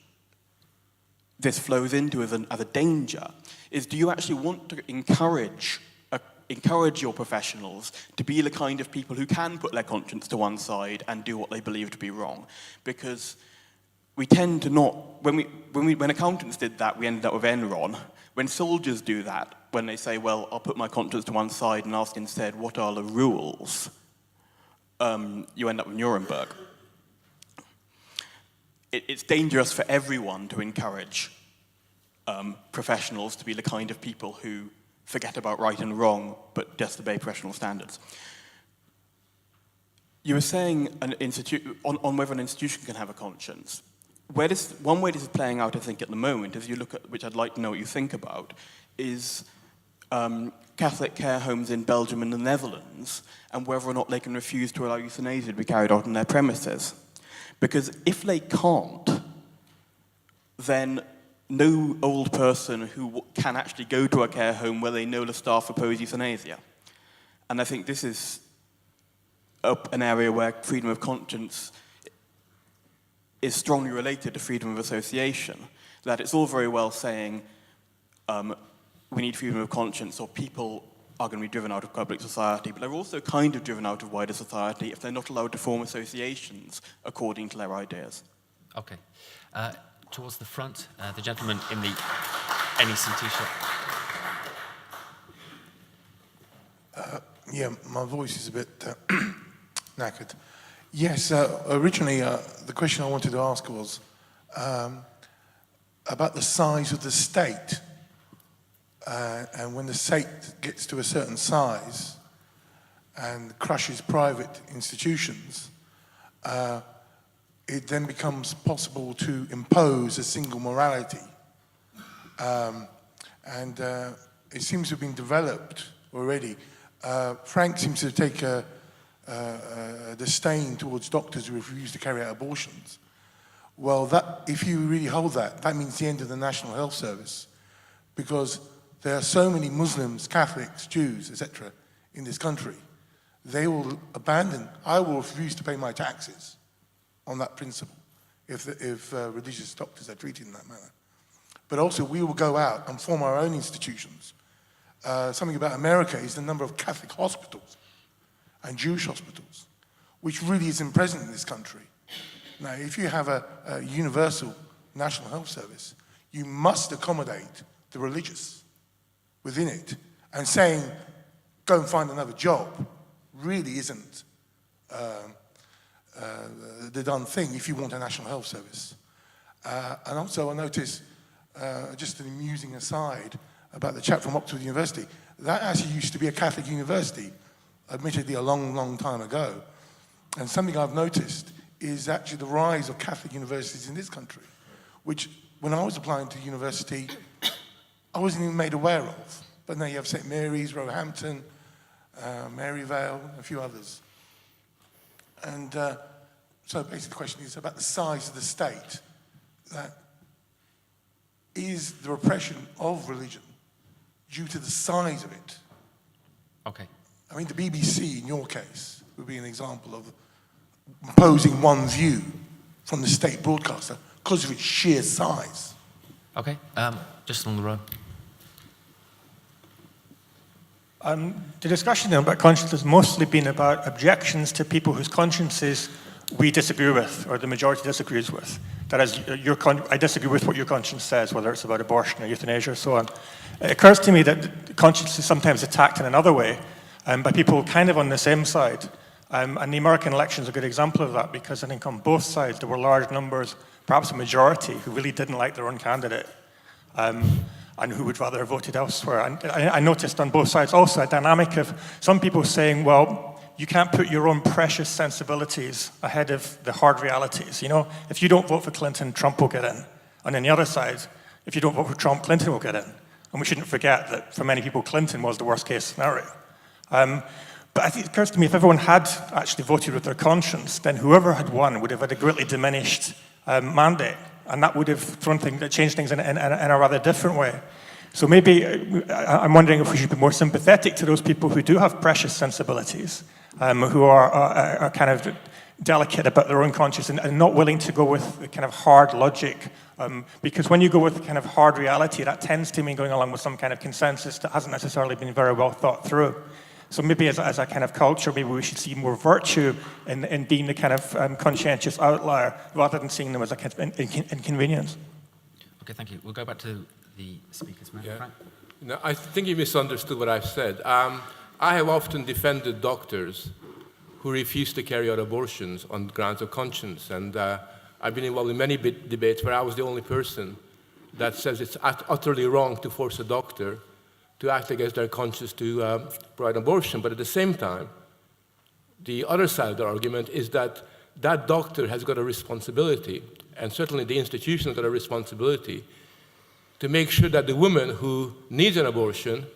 this flows into as a danger is, do you actually want to encourage your professionals to be the kind of people who can put their conscience to one side and do what they believe to be wrong? Because we tend to not, when accountants did that, we ended up with Enron. When soldiers do that, when they say, well, I'll put my conscience to one side and ask instead, what are the rules? You end up with Nuremberg. It's dangerous for everyone to encourage professionals to be the kind of people who forget about right and wrong, but just obey professional standards. You were saying on whether an institution can have a conscience. One way this is playing out, I think, at the moment, as you look at, which I'd like to know what you think about, is Catholic care homes in Belgium and the Netherlands, and whether or not they can refuse to allow euthanasia to be carried out on their premises. Because if they can't, then no old person who can actually go to a care home where they know the staff oppose euthanasia. And I think this is an area where freedom of conscience is strongly related to freedom of association. That it's all very well saying we need freedom of conscience or people are going to be driven out of public society, but they're also kind of driven out of wider society if they're not allowed to form associations according to their ideas.
Okay. Towards the front, the gentleman in the NEC T-shirt.
Yeah, my voice is a bit knackered. Yes, originally the question I wanted to ask was about the size of the state. And when the state gets to a certain size and crushes private institutions, it then becomes possible to impose a single morality. And it seems to have been developed already. Frank seems to take a disdain towards doctors who refuse to carry out abortions. Well, if you really hold that, that means the end of the National Health Service, because there are so many Muslims, Catholics, Jews, etc. in this country. They will abandon. I will refuse to pay my taxes on that principle if religious doctors are treated in that manner. But also we will go out and form our own institutions. Something about America is the number of Catholic hospitals and Jewish hospitals, which really isn't present in this country. Now, if you have a universal national health service, you must accommodate the religious within it, and saying, go and find another job, really isn't the done thing if you want a national health service. And also I noticed, just an amusing aside about the chap from Oxford University, that actually used to be a Catholic university, admittedly a long, long time ago. And something I've noticed is actually the rise of Catholic universities in this country, which when I was applying to university, I wasn't even made aware of. But now you have St. Mary's, Roehampton, Maryvale, a few others. And so basically the question is about the size of the state. That is the repression of religion due to the size of it.
Okay.
I mean, the BBC, in your case, would be an example of imposing one view from the state broadcaster because of its sheer size.
Okay, just along the row.
The discussion about conscience has mostly been about objections to people whose consciences we disagree with, or the majority disagrees with. That is, I disagree with what your conscience says, whether it's about abortion or euthanasia or so on. It occurs to me that conscience is sometimes attacked in another way by people kind of on the same side. And the American election is a good example of that, because I think on both sides there were large numbers, perhaps a majority, who really didn't like their own candidate. And who would rather have voted elsewhere. And I noticed on both sides also a dynamic of some people saying, well, you can't put your own precious sensibilities ahead of the hard realities. You know, if you don't vote for Clinton, Trump will get in. And on the other side, if you don't vote for Trump, Clinton will get in. And we shouldn't forget that for many people, Clinton was the worst case scenario. But I think it occurs to me, if everyone had actually voted with their conscience, then whoever had won would have had a greatly diminished mandate. And that would have changed things in a rather different way. So maybe I'm wondering if we should be more sympathetic to those people who do have precious sensibilities, who are kind of delicate about their own conscience and not willing to go with the kind of hard logic. Because when you go with the kind of hard reality, that tends to mean going along with some kind of consensus that hasn't necessarily been very well thought through. So maybe as a kind of culture, maybe we should see more virtue in being the kind of conscientious outlier rather than seeing them as a kind of inconvenience.
Okay, thank you. We'll go back to the speakers.
Yeah.
Frank?
No, I think you misunderstood what I've said. I have often defended doctors who refuse to carry out abortions on grounds of conscience. And I've been involved in many debates where I was the only person that says it's utterly wrong to force a doctor to act against their conscience to provide abortion. But at the same time, the other side of the argument is that that doctor has got a responsibility, and certainly the institution has got a responsibility, to make sure that the woman who needs an abortion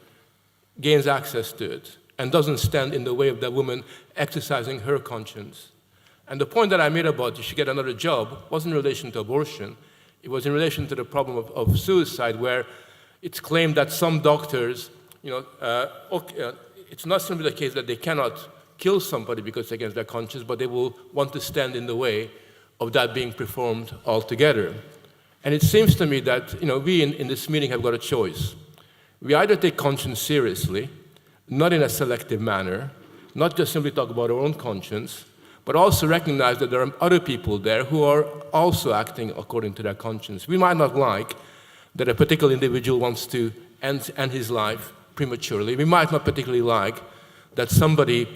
gains access to it and doesn't stand in the way of that woman exercising her conscience. And the point that I made about you should get another job wasn't in relation to abortion. It was in relation to the problem of suicide, where it's claimed that some doctors, it's not simply the case that they cannot kill somebody because it's against their conscience, but they will want to stand in the way of that being performed altogether. And it seems to me that we in this meeting have got a choice. We either take conscience seriously, not in a selective manner, not just simply talk about our own conscience, but also recognize that there are other people there who are also acting according to their conscience. We might not like that a particular individual wants to end his life prematurely. We might not particularly like that somebody,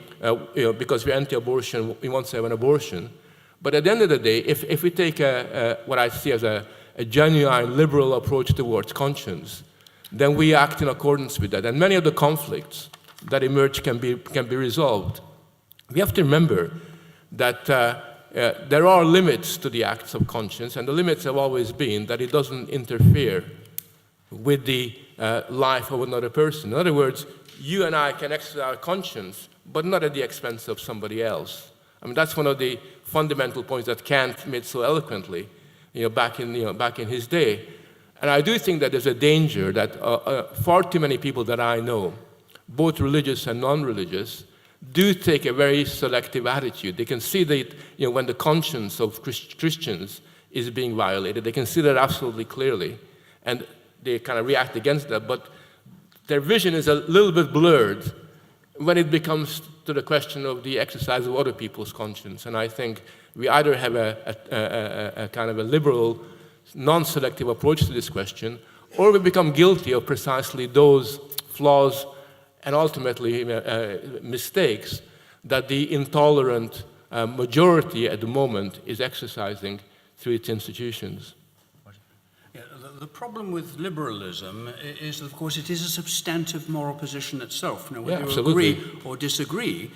because we're anti-abortion, we want to have an abortion. But at the end of the day, if we take what I see as a genuine liberal approach towards conscience, then we act in accordance with that. And many of the conflicts that emerge can be resolved. We have to remember that there are limits to the acts of conscience, and the limits have always been that it doesn't interfere with the life of another person. In other words, you and I can exercise our conscience, but not at the expense of somebody else. I mean, that's one of the fundamental points that Kant made so eloquently, back in his day. And I do think that there's a danger that far too many people that I know, both religious and non-religious, do take a very selective attitude. They can see that when the conscience of Christians is being violated, they can see that absolutely clearly, and they kind of react against that. But their vision is a little bit blurred when it becomes to the question of the exercise of other people's conscience. And I think we either have a kind of a liberal, non-selective approach to this question, or we become guilty of precisely those flaws and ultimately mistakes that the intolerant majority at the moment is exercising through its institutions.
Yeah, the problem with liberalism is, of course, it is a substantive moral position itself. Whether you agree or disagree,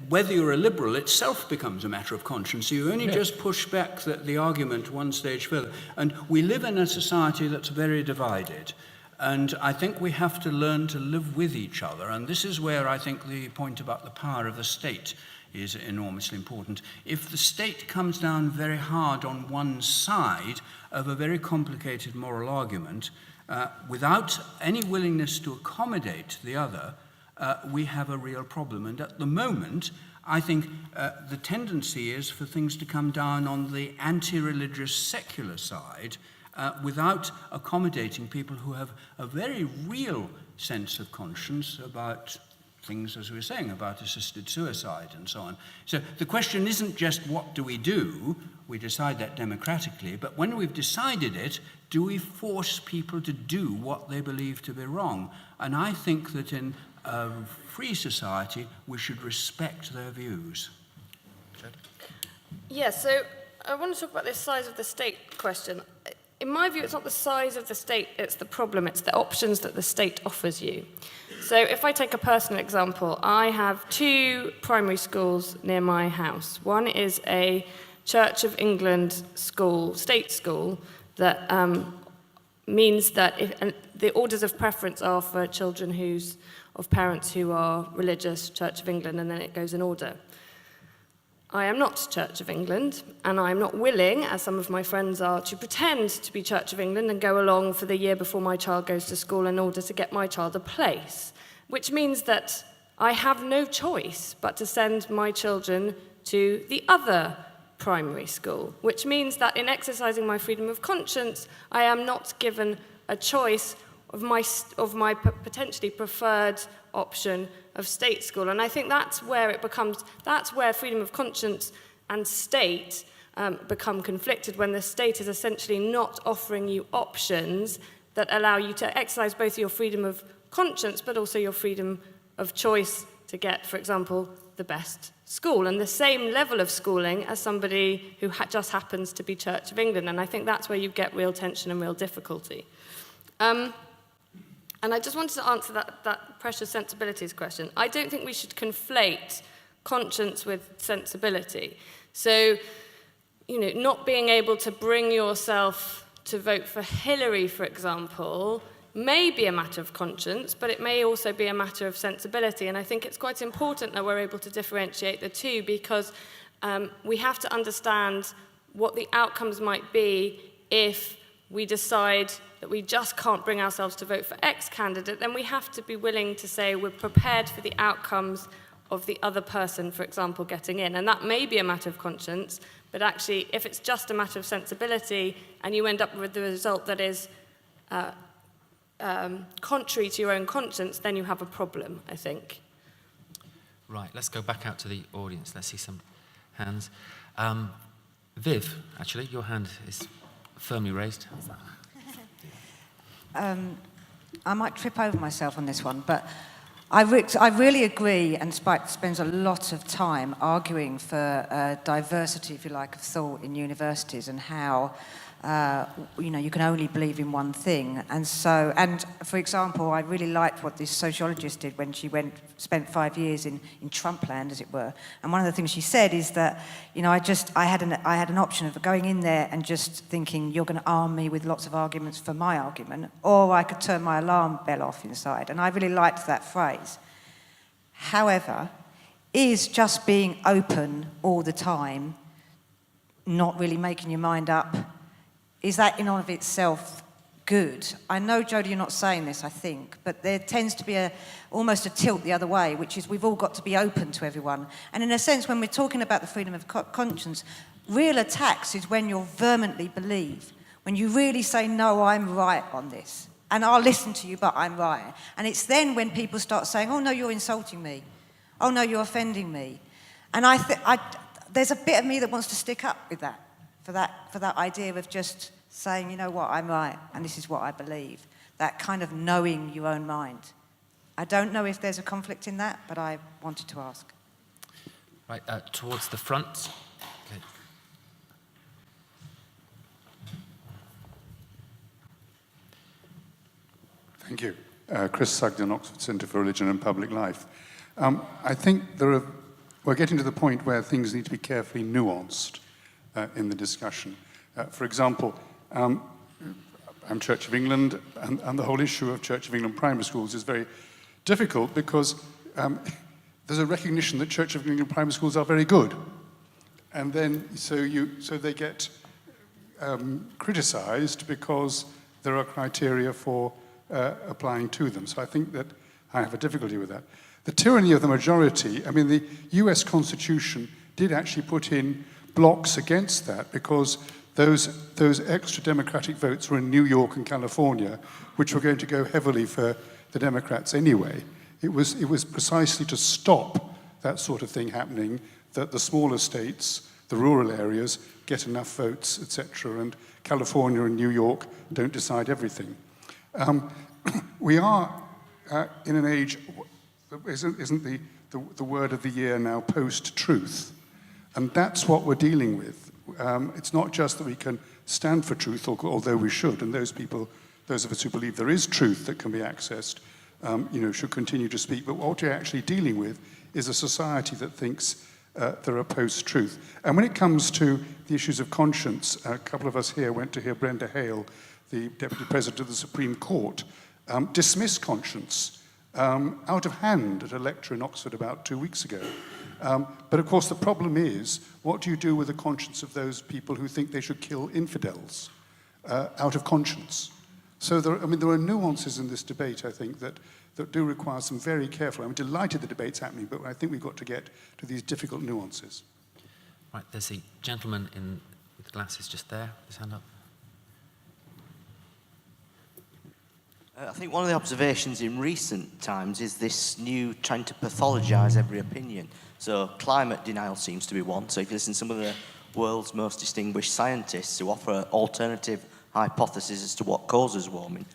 whether you're a liberal itself becomes a matter of conscience. So you only just push back the argument one stage further. And we live in a society that's very divided. And I think we have to learn to live with each other. And this is where I think the point about the power of the state is enormously important. If the state comes down very hard on one side of a very complicated moral argument, without any willingness to accommodate the other, we have a real problem. And at the moment, I think the tendency is for things to come down on the anti-religious secular side, without accommodating people who have a very real sense of conscience about things, as we were saying, about assisted suicide and so on. So the question isn't just what do, we decide that democratically, but when we've decided it, do we force people to do what they believe to be wrong? And I think that in a free society, we should respect their views.
Yeah, so I want to talk about this size of the state question. In my view, it's not the size of the state, it's the problem, it's the options that the state offers you. So if I take a personal example, I have 2 primary schools near my house. One is a Church of England school, state school, that means that the orders of preference are for children of parents who are religious, Church of England, and then it goes in order. I am not Church of England, and I am not willing, as some of my friends are, to pretend to be Church of England and go along for the year before my child goes to school in order to get my child a place, which means that I have no choice but to send my children to the other primary school, which means that in exercising my freedom of conscience, I am not given a choice of my potentially preferred option of state school. And I think that's where freedom of conscience and state become conflicted, when the state is essentially not offering you options that allow you to exercise both your freedom of conscience but also your freedom of choice to get, for example, the best school and the same level of schooling as somebody who just happens to be Church of England. And I think that's where you get real tension and real difficulty. And I just wanted to answer that precious sensibilities question. I don't think we should conflate conscience with sensibility. So, not being able to bring yourself to vote for Hillary, for example, may be a matter of conscience, but it may also be a matter of sensibility. And I think it's quite important that we're able to differentiate the two, because we have to understand what the outcomes might be if we decide that we just can't bring ourselves to vote for X candidate. Then we have to be willing to say we're prepared for the outcomes of the other person, for example, getting in. And that may be a matter of conscience, but actually, if it's just a matter of sensibility and you end up with the result that is contrary to your own conscience, then you have a problem, I think.
Right, let's go back out to the audience. Let's see some hands. Viv, actually, your hand is firmly raised.
I might trip over myself on this one, but I really agree, and Spike spends a lot of time arguing for diversity, if you like, of thought in universities, and how you can only believe in one thing. And for example, I really liked what this sociologist did when she spent 5 years in Trumpland, as it were. And one of the things she said is that, I had an option of going in there and just thinking, you're going to arm me with lots of arguments for my argument, or I could turn my alarm bell off inside. And I really liked that phrase. However, is just being open all the time, not really making your mind up, is that in and of itself good? I know, Jodie, you're not saying this, I think, but there tends to be almost a tilt the other way, which is we've all got to be open to everyone. And in a sense, when we're talking about the freedom of conscience, real attacks is when you vehemently believe, when you really say, no, I'm right on this, and I'll listen to you, but I'm right. And it's then when people start saying, oh, no, you're insulting me. Oh, no, you're offending me. And there's a bit of me that wants to stick up with that. For that idea of just saying, you know what, I'm right, and this is what I believe. That kind of knowing your own mind. I don't know if there's a conflict in that, but I wanted to ask.
Right, towards the front. Okay.
Thank you. Chris Sugden, Oxford Centre for Religion and Public Life. I think we're getting to the point where things need to be carefully nuanced in the discussion. For example, I'm Church of England, and the whole issue of Church of England primary schools is very difficult because there's a recognition that Church of England primary schools are very good. And then, so they get criticised because there are criteria for applying to them. So I think that I have a difficulty with that. The tyranny of the majority, I mean, the US Constitution did actually put in blocks against that because those extra Democratic votes were in New York and California, which were going to go heavily for the Democrats anyway. It was precisely to stop that sort of thing happening, that the smaller states, the rural areas, get enough votes, etc., and California and New York don't decide everything. We are in an age, isn't the word of the year now post-truth? And that's what we're dealing with. It's not just that we can stand for truth, although we should, and those of us who believe there is truth that can be accessed, should continue to speak. But what we're actually dealing with is a society that thinks there are post-truth. And when it comes to the issues of conscience, a couple of us here went to hear Brenda Hale, the Deputy President of the Supreme Court, dismiss conscience out of hand at a lecture in Oxford about 2 weeks ago. But of course the problem is, what do you do with the conscience of those people who think they should kill infidels out of conscience? So there are nuances in this debate, I think, that do require some very careful. I'm delighted the debate's happening, but I think we've got to get to these difficult nuances.
Right, there's a gentleman with the glasses just there, his hand up.
I think one of the observations in recent times is this new trying to pathologise every opinion. So climate denial seems to be one. So if you listen to some of the world's most distinguished scientists who offer alternative hypotheses as to what causes warming,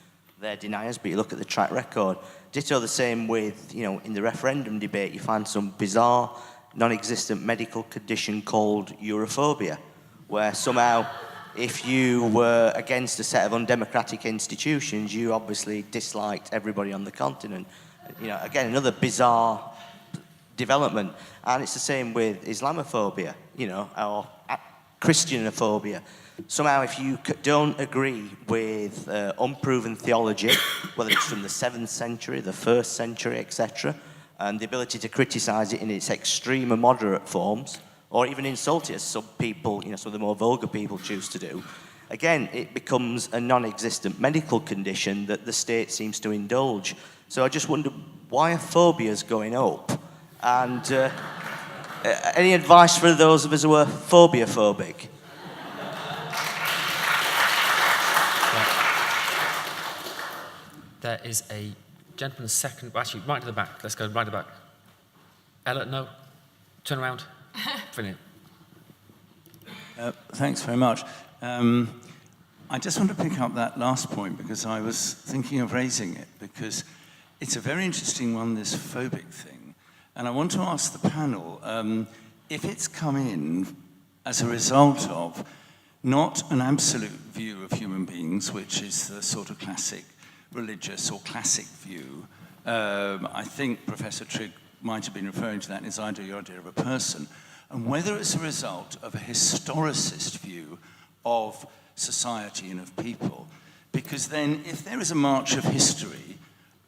they're deniers, but you look at the track record. Ditto the same with, in the referendum debate, you find some bizarre, non-existent medical condition called europhobia, where somehow if you were against a set of undemocratic institutions, you obviously disliked everybody on the continent. Again, another bizarre development. And it's the same with Islamophobia, or Christianophobia. Somehow, if you don't agree with unproven theology, whether it's from the 7th century, the 1st century, etc., and the ability to criticise it in its extreme and moderate forms, or even insult it, as some people, some of the more vulgar people choose to do, again, it becomes a non-existent medical condition that the state seems to indulge. So I just wonder, why are phobias going up? And any advice for those of us who are phobia-phobic?
There is a gentleman second, actually, right to the back. Let's go right to the back. Ella, no? Turn around. Brilliant.
Thanks very much. I just want to pick up that last point because I was thinking of raising it because it's a very interesting one, this phobic thing. And I want to ask the panel if it's come in as a result of not an absolute view of human beings, which is the sort of classic religious or classic view. I think Professor Trigg might have been referring to that in his idea of a person, and whether it's a result of a historicist view of society and of people. Because then, if there is a march of history,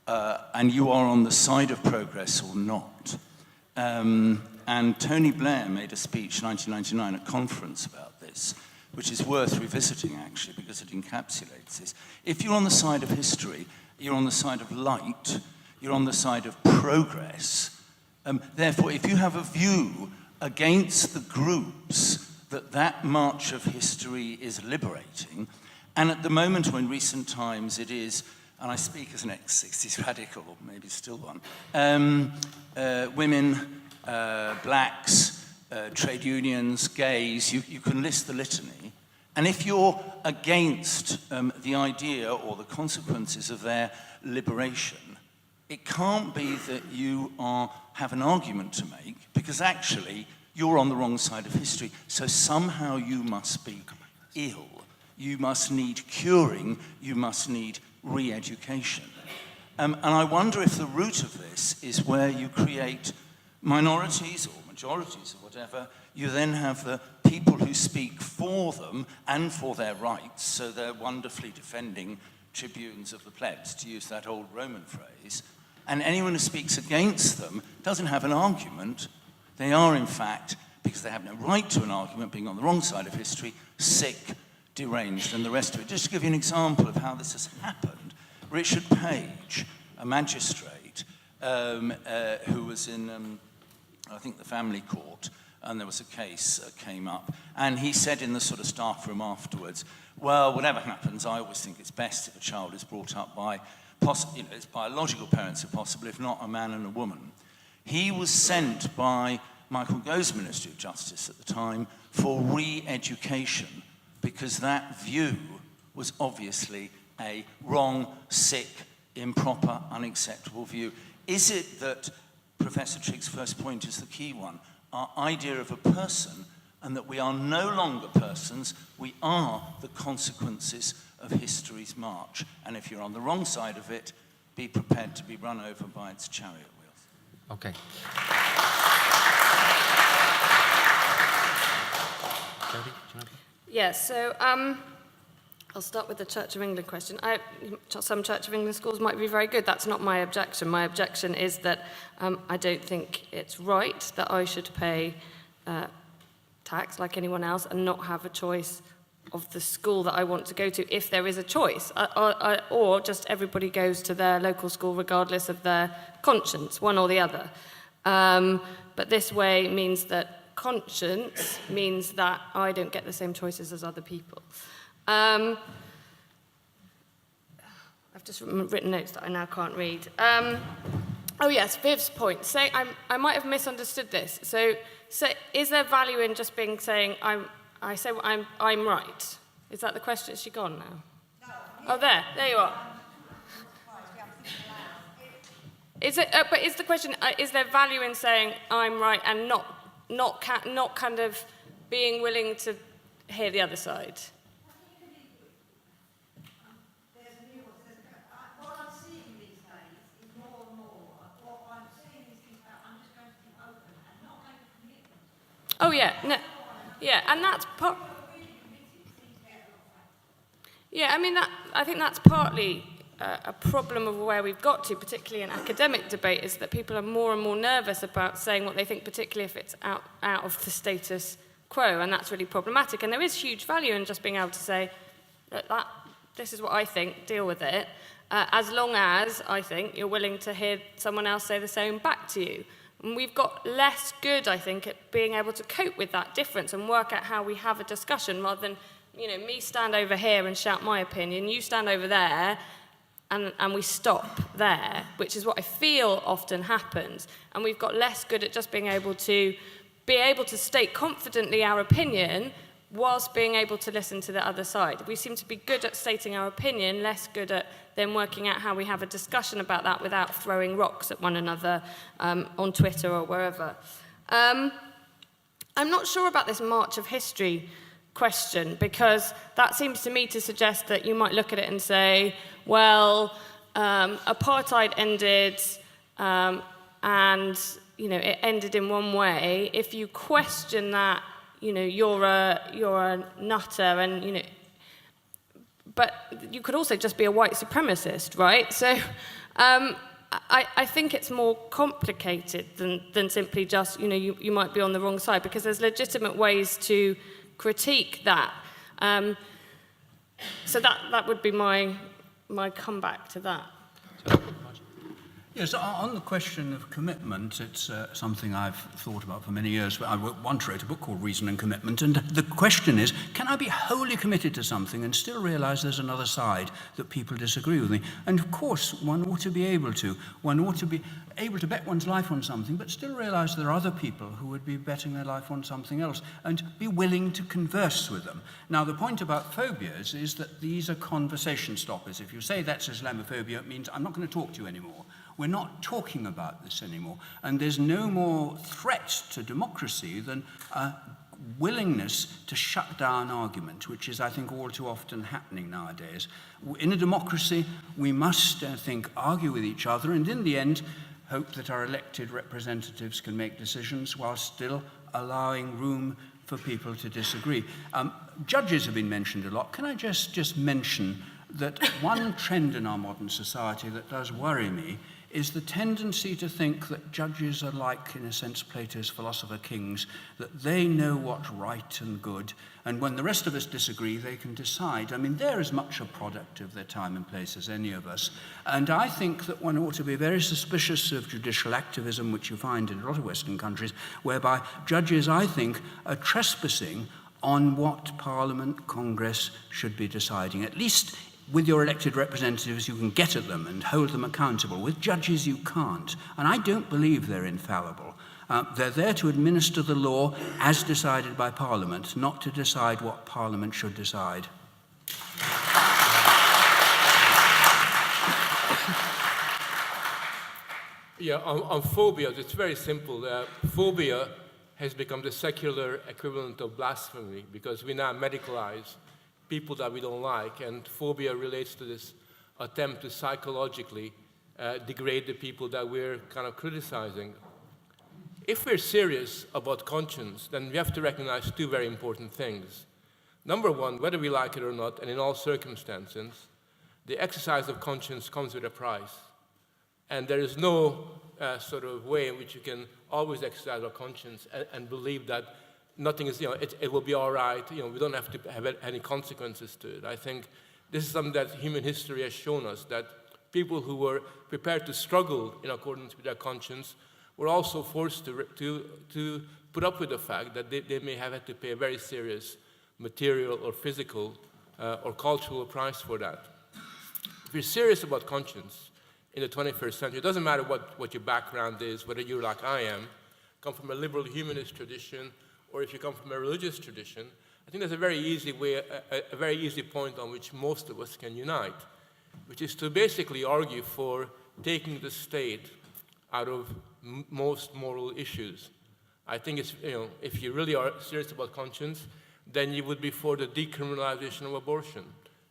and you are on the side of progress or not, and Tony Blair made a speech in 1999 at a conference about this, which is worth revisiting, actually, because it encapsulates this. If you're on the side of history, you're on the side of light, you're on the side of progress. Therefore, if you have a view against the groups that march of history is liberating, and at the moment or in recent times it is, and I speak as an ex-60s radical, or maybe still one, women, blacks, trade unions, gays, you can list the litany. And if you're against the idea or the consequences of their liberation, it can't be that you have an argument to make, because actually you're on the wrong side of history. So somehow you must be ill. You must need curing. You must need re-education. And I wonder if the root of this is where you create minorities or majorities or whatever. You then have the people who speak for them and for their rights, so they're wonderfully defending tribunes of the plebs, to use that old Roman phrase. And anyone who speaks against them doesn't have an argument. They are, in fact, because they have no right to an argument, being on the wrong side of history, sick, deranged, and the rest of it. Just to give you an example of how this has happened, Richard Page, a magistrate who was in, I think, the family court, and there was a case that came up, and he said in the sort of staff room afterwards, well, whatever happens, I always think it's best if a child is brought up by its biological parents, if possible, if not a man and a woman. He was sent by Michael Gove's Ministry of Justice at the time for re-education, because that view was obviously a wrong, sick, improper, unacceptable view. Is it that Professor Trigg's first point is the key one, our idea of a person, and that we are no longer persons, we are the consequences of history's march. And if you're on the wrong side of it, be prepared to be run over by its chariot wheels.
Okay. Jodie, do you want to?
Yeah, so I'll start with the Church of England question. Some Church of England schools might be very good. That's not my objection. My objection is that I don't think it's right that I should pay tax like anyone else and not have a choice of the school that I want to go to, if there is a choice, or just everybody goes to their local school regardless of their conscience, one or the other. But this way means that conscience means that I don't get the same choices as other people. I've just written notes that I now can't read. Oh yes, Viv's point. Say I might have misunderstood this. So is there value in just saying I'm right? Is that the question? Is she gone now? No. Oh, there you are. Is it? But is the question? Is there value in saying I'm right and not kind of being willing to hear the other side? Oh yeah, no, yeah, and that's part. Yeah, I mean I think that's partly a problem of where we've got to, particularly in academic debate, is that people are more and more nervous about saying what they think, particularly if it's out of the status quo, and that's really problematic. And there is huge value in just being able to say, look, this is what I think, deal with it, as long as, I think, you're willing to hear someone else say the same back to you. And we've got less good, I think, at being able to cope with that difference and work out how we have a discussion, rather than, me stand over here and shout my opinion, you stand over there, and we stop there, which is what I feel often happens. And we've got less good at just being able to state confidently our opinion whilst being able to listen to the other side. We seem to be good at stating our opinion, less good at then working out how we have a discussion about that without throwing rocks at one another on Twitter or wherever. I'm not sure about this March of History question, because that seems to me to suggest that you might look at it and say, well, apartheid ended and it ended in one way. If you question that, you're a nutter, and but you could also just be a white supremacist, right? So I think it's more complicated than simply just, you might be on the wrong side, because there's legitimate ways to critique that. So that would be my comeback to that.
Yes, on the question of commitment, it's something I've thought about for many years. I once wrote a book called Reason and Commitment, and the question is, can I be wholly committed to something and still realize there's another side, that people disagree with me? And of course, one ought to be able to. One ought to be able to bet one's life on something, but still realize there are other people who would be betting their life on something else, and be willing to converse with them. Now, the point about phobias is that these are conversation stoppers. If you say that's Islamophobia, it means I'm not going to talk to you anymore. We're not talking about this anymore. And there's no more threat to democracy than a willingness to shut down argument, which is, I think, all too often happening nowadays. In a democracy, we must, I think, argue with each other, and in the end, hope that our elected representatives can make decisions while still allowing room for people to disagree. Judges have been mentioned a lot. Can I just mention that one trend in our modern society that does worry me is the tendency to think that judges are like, in a sense, Plato's philosopher kings, that they know what's right and good, and when the rest of us disagree, they can decide. I mean, they're as much a product of their time and place as any of us. And I think that one ought to be very suspicious of judicial activism, which you find in a lot of Western countries, whereby judges, I think, are trespassing on what Parliament, Congress should be deciding. At least with your elected representatives, you can get at them and hold them accountable. With judges, you can't. And I don't believe they're infallible. They're there to administer the law as decided by Parliament, not to decide what Parliament should decide.
Yeah, on phobias, it's very simple. Phobia has become the secular equivalent of blasphemy, because we now medicalize people that we don't like, and phobia relates to this attempt to psychologically degrade the people that we're kind of criticizing. If we're serious about conscience, then we have to recognize two very important things. Number one, whether we like it or not, and in all circumstances, the exercise of conscience comes with a price. And there is no sort of way in which you can always exercise our conscience and believe that nothing is, it will be all right, we don't have to have any consequences to it. I think this is something that human history has shown us, that people who were prepared to struggle in accordance with their conscience were also forced to put up with the fact that they may have had to pay a very serious material or physical or cultural price for that. If you're serious about conscience in the 21st century, it doesn't matter what your background is, whether you're like I am, come from a liberal humanist tradition, or if you come from a religious tradition, I think there's a very easy way, a very easy point on which most of us can unite, which is to basically argue for taking the state out of most moral issues. I think it's, if you really are serious about conscience, then you would be for the decriminalization of abortion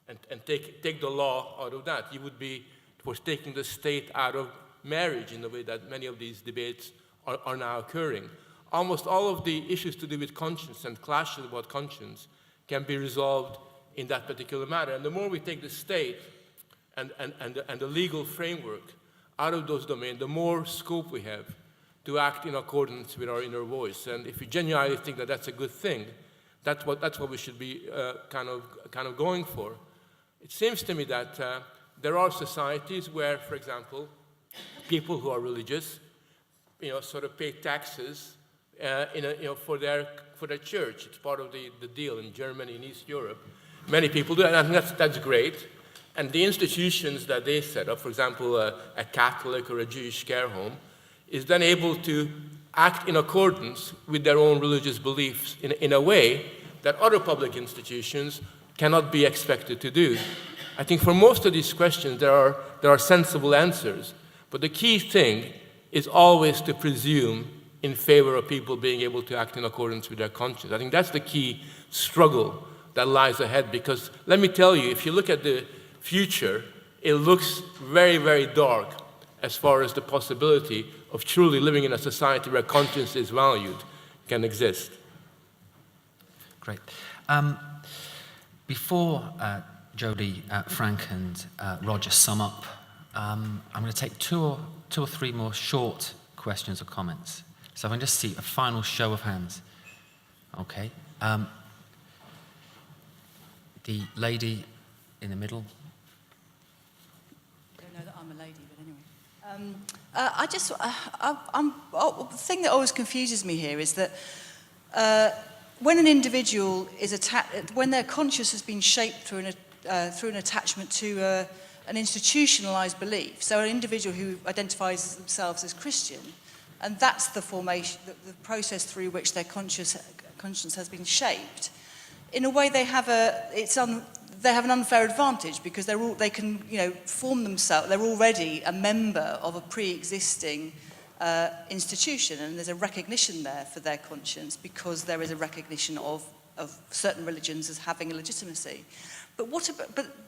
and take the law out of that. You would be for taking the state out of marriage in the way that many of these debates are now occurring. Almost all of the issues to do with conscience and clashes about conscience can be resolved in that particular matter. And the more we take the state and the legal framework out of those domains, the more scope we have to act in accordance with our inner voice. And if we genuinely think that that's a good thing, that's what we should be kind of going for. It seems to me that there are societies where, for example, people who are religious, sort of pay taxes for their church. It's part of the deal in Germany and East Europe. Many people do, and I think that's great. And the institutions that they set up, for example, a Catholic or a Jewish care home, is then able to act in accordance with their own religious beliefs in a way that other public institutions cannot be expected to do. I think for most of these questions, there are sensible answers, but the key thing is always to presume in favor of people being able to act in accordance with their conscience. I think that's the key struggle that lies ahead, because let me tell you, if you look at the future, it looks very, very dark as far as the possibility of truly living in a society where conscience is valued can exist.
Great. Before Jodie, Frank, and Roger sum up, I'm going to take two or three more short questions or comments. So if I can just see a final show of hands. Okay. The lady in the middle.
I don't know that I'm a lady, but anyway. The thing that always confuses me here is that when an individual is when their conscience has been shaped through an attachment to an institutionalized belief, so an individual who identifies themselves as Christian, and that's the formation, the process through which their conscience has been shaped, in a way they have an unfair advantage, because they can form themselves. They're already a member of a pre-existing institution, and there's a recognition there for their conscience because there is a recognition of certain religions as having a legitimacy. But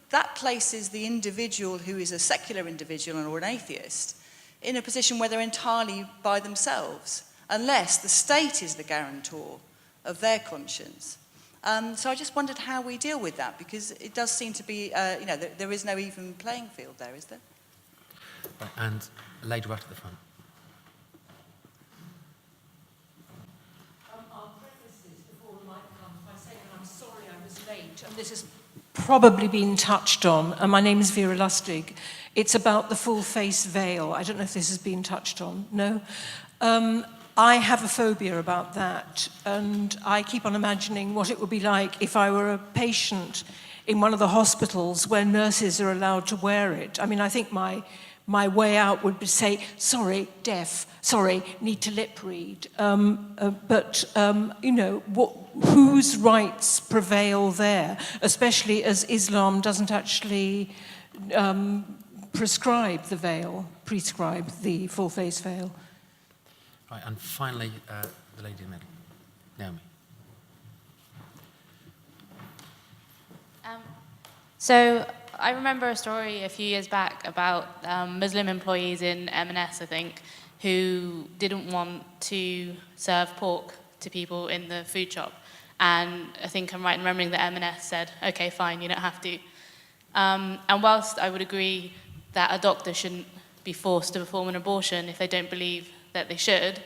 that places the individual who is a secular individual or an atheist in a position where they're entirely by themselves, unless the state is the guarantor of their conscience. So I just wondered how we deal with that, because it does seem to be, there is no even playing field there, is there?
Right, and a lady right at the front.
I'll preface this before the mic comes by saying that I'm sorry I was late, and this has probably been touched on, and my name is Vera Lustig. It's about the full-face veil. I don't know if this has been touched on. No? I have a phobia about that, and I keep on imagining what it would be like if I were a patient in one of the hospitals where nurses are allowed to wear it. I mean, I think my way out would be to say, sorry, deaf, sorry, need to lip read. Whose rights prevail there, especially as Islam doesn't actually prescribe the full-face veil.
Right, and finally, the lady in the middle, Naomi.
So I remember a story a few years back about Muslim employees in M&S, I think, who didn't want to serve pork to people in the food shop. And I think I'm right in remembering that M&S said, okay, fine, you don't have to. And whilst I would agree that a doctor shouldn't be forced to perform an abortion if they don't believe that they should,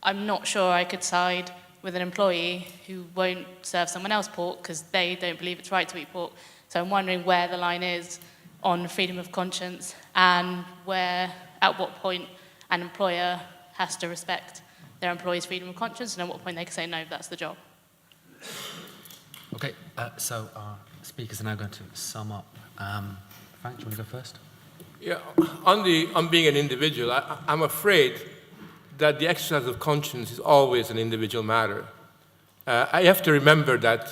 I'm not sure I could side with an employee who won't serve someone else pork because they don't believe it's right to eat pork. So I'm wondering where the line is on freedom of conscience, and at what point an employer has to respect their employees' freedom of conscience, and at what point they can say, no, that's the job.
Okay, so our speakers are now going to sum up. Frank, do you want to go first?
Yeah, on being an individual, I'm afraid that the exercise of conscience is always an individual matter. I have to remember that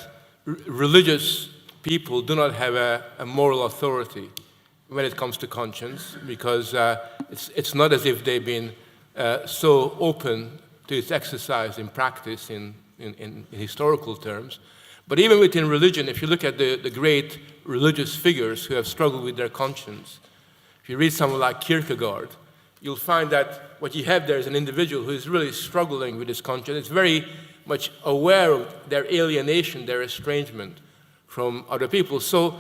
religious people do not have a moral authority when it comes to conscience, because it's not as if they've been so open to its exercise in practice in historical terms. But even within religion, if you look at the great religious figures who have struggled with their conscience, if you read someone like Kierkegaard, you'll find that what you have there is an individual who is really struggling with his conscience. It's very much aware of their alienation, their estrangement from other people. So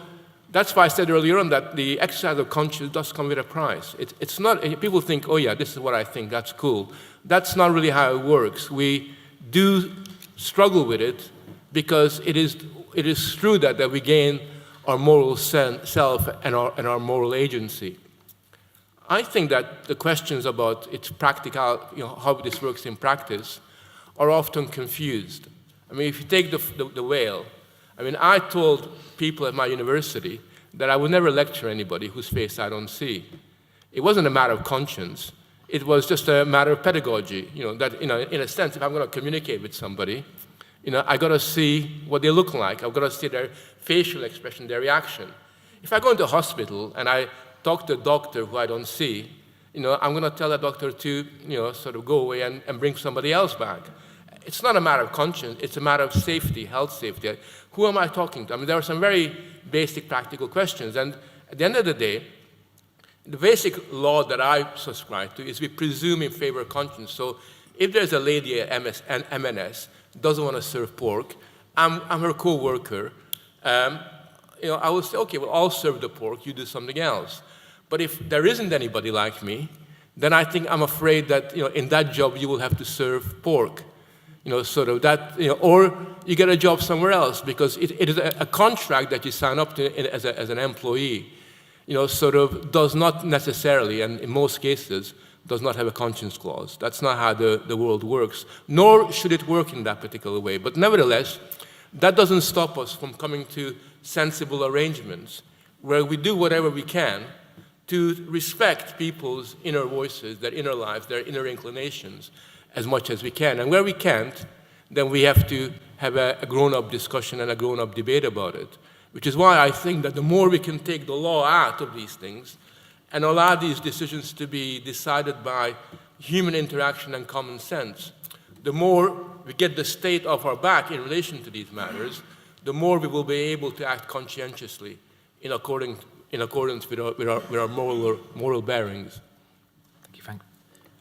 that's why I said earlier on that the exercise of conscience does come with a price. It's not, people think, oh yeah, this is what I think, that's cool. That's not really how it works. We do struggle with it because it is through that we gain our moral self and our moral agency. I think that the questions about its practical, how this works in practice, are often confused. I mean, if you take the whale, I mean, I told people at my university that I would never lecture anybody whose face I don't see. It wasn't a matter of conscience. It was just a matter of pedagogy. That in a sense, if I'm going to communicate with somebody, I got to see what they look like. I've got to see their facial expression, their reaction. If I go into a hospital and I talk to a doctor who I don't see, I'm going to tell that doctor to, sort of go away and bring somebody else back. It's not a matter of conscience. It's a matter of safety, health safety. Who am I talking to? I mean, there are some very basic practical questions. And at the end of the day, the basic law that I subscribe to is we presume in favor of conscience. So if there's a lady at M&S doesn't want to serve pork, I'm her co-worker, I will say, okay, well, I'll serve the pork, you do something else. But if there isn't anybody like me, then I'm afraid that, in that job you will have to serve pork. Sort of that, or you get a job somewhere else, because it is a contract that you sign up to as an employee, sort of does not necessarily, and in most cases, does not have a conscience clause. That's not how the world works, nor should it work in that particular way. But nevertheless, that doesn't stop us from coming to sensible arrangements where we do whatever we can to respect people's inner voices, their inner lives, their inner inclinations, as much as we can. And where we can't, then we have to have a grown-up discussion and a grown-up debate about it, which is why I think that the more we can take the law out of these things and allow these decisions to be decided by human interaction and common sense, the more we get the state off our back in relation to these matters, the more we will be able to act conscientiously in accordance with our moral bearings.
Thank you, Frank.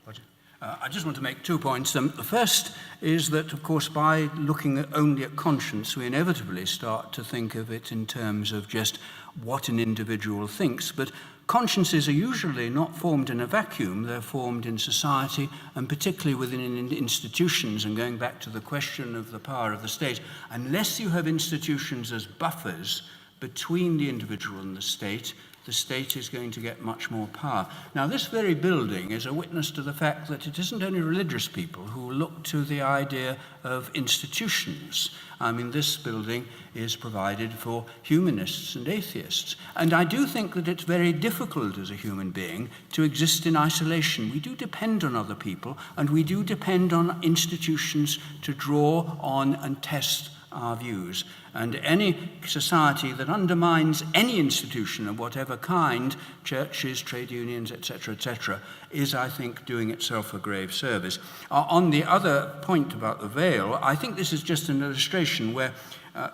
Roger? I just want to make 2 points. The first is that, of course, by looking only at conscience, we inevitably start to think of it in terms of just what an individual thinks. But consciences are usually not formed in a vacuum. They're formed in society, and particularly within institutions. And going back to the question of the power of the state, unless you have institutions as buffers between the individual and the state is going to get much more power. Now, this very building is a witness to the fact that it isn't only religious people who look to the idea of institutions. I mean, this building is provided for humanists and atheists. And I do think that it's very difficult as a human being to exist in isolation. We do depend on other people, and we do depend on institutions to draw on and test our views. And any society that undermines any institution of whatever kind, churches, trade unions, etc., is, I think, doing itself a grave service. On the other point about the veil, I think this is just an illustration where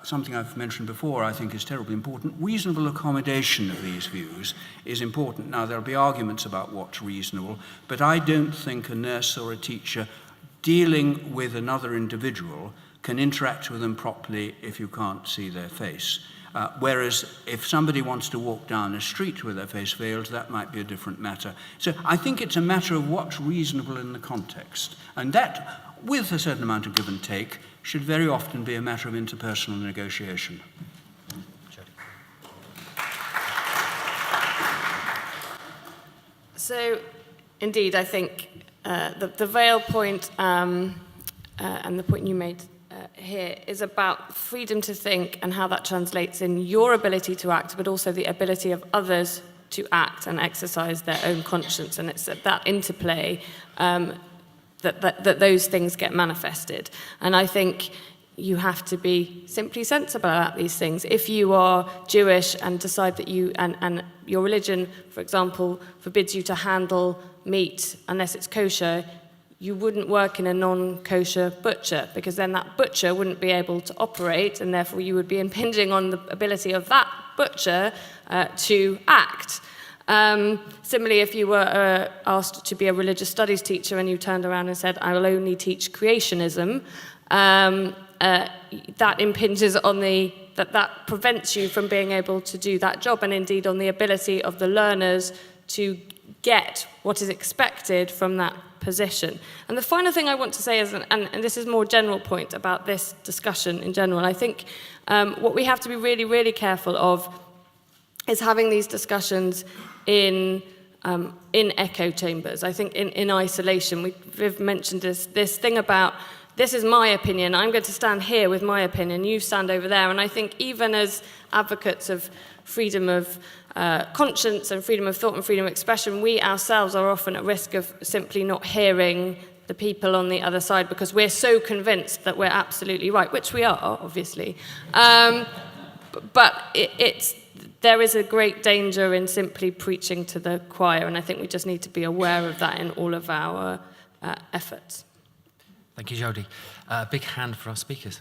something I've mentioned before I think is terribly important. Reasonable accommodation of these views is important. Now, there'll be arguments about what's reasonable, but I don't think a nurse or a teacher dealing with another individual can interact with them properly if you can't see their face. Whereas if somebody wants to walk down a street with their face veiled, that might be a different matter. So I think it's a matter of what's reasonable in the context. And that, with a certain amount of give and take, should very often be a matter of interpersonal negotiation. Jodie.
So, indeed, I think the veil point and the point you made here is about freedom to think and how that translates in your ability to act, but also the ability of others to act and exercise their own conscience. And it's at that interplay that those things get manifested. And I think you have to be simply sensible about these things. If you are Jewish and decide that and your religion, for example, forbids you to handle meat unless it's kosher, you wouldn't work in a non-kosher butcher, because then that butcher wouldn't be able to operate, and therefore you would be impinging on the ability of that butcher to act. Similarly, if you were asked to be a religious studies teacher and you turned around and said, I will only teach creationism, that impinges on that prevents you from being able to do that job, and indeed on the ability of the learners to get what is expected from that position. And the final thing I want to say is, and this is a more general point about this discussion in general, I think what we have to be really, really careful of is having these discussions in echo chambers. I think in isolation. We've mentioned this thing about, this is my opinion, I'm going to stand here with my opinion, you stand over there. And I think even as advocates of freedom of conscience and freedom of thought and freedom of expression, we ourselves are often at risk of simply not hearing the people on the other side because we're so convinced that we're absolutely right, which we are, obviously. But there is a great danger in simply preaching to the choir, and I think we just need to be aware of that in all of our efforts.
Thank you, Jodie. Big hand for our speakers.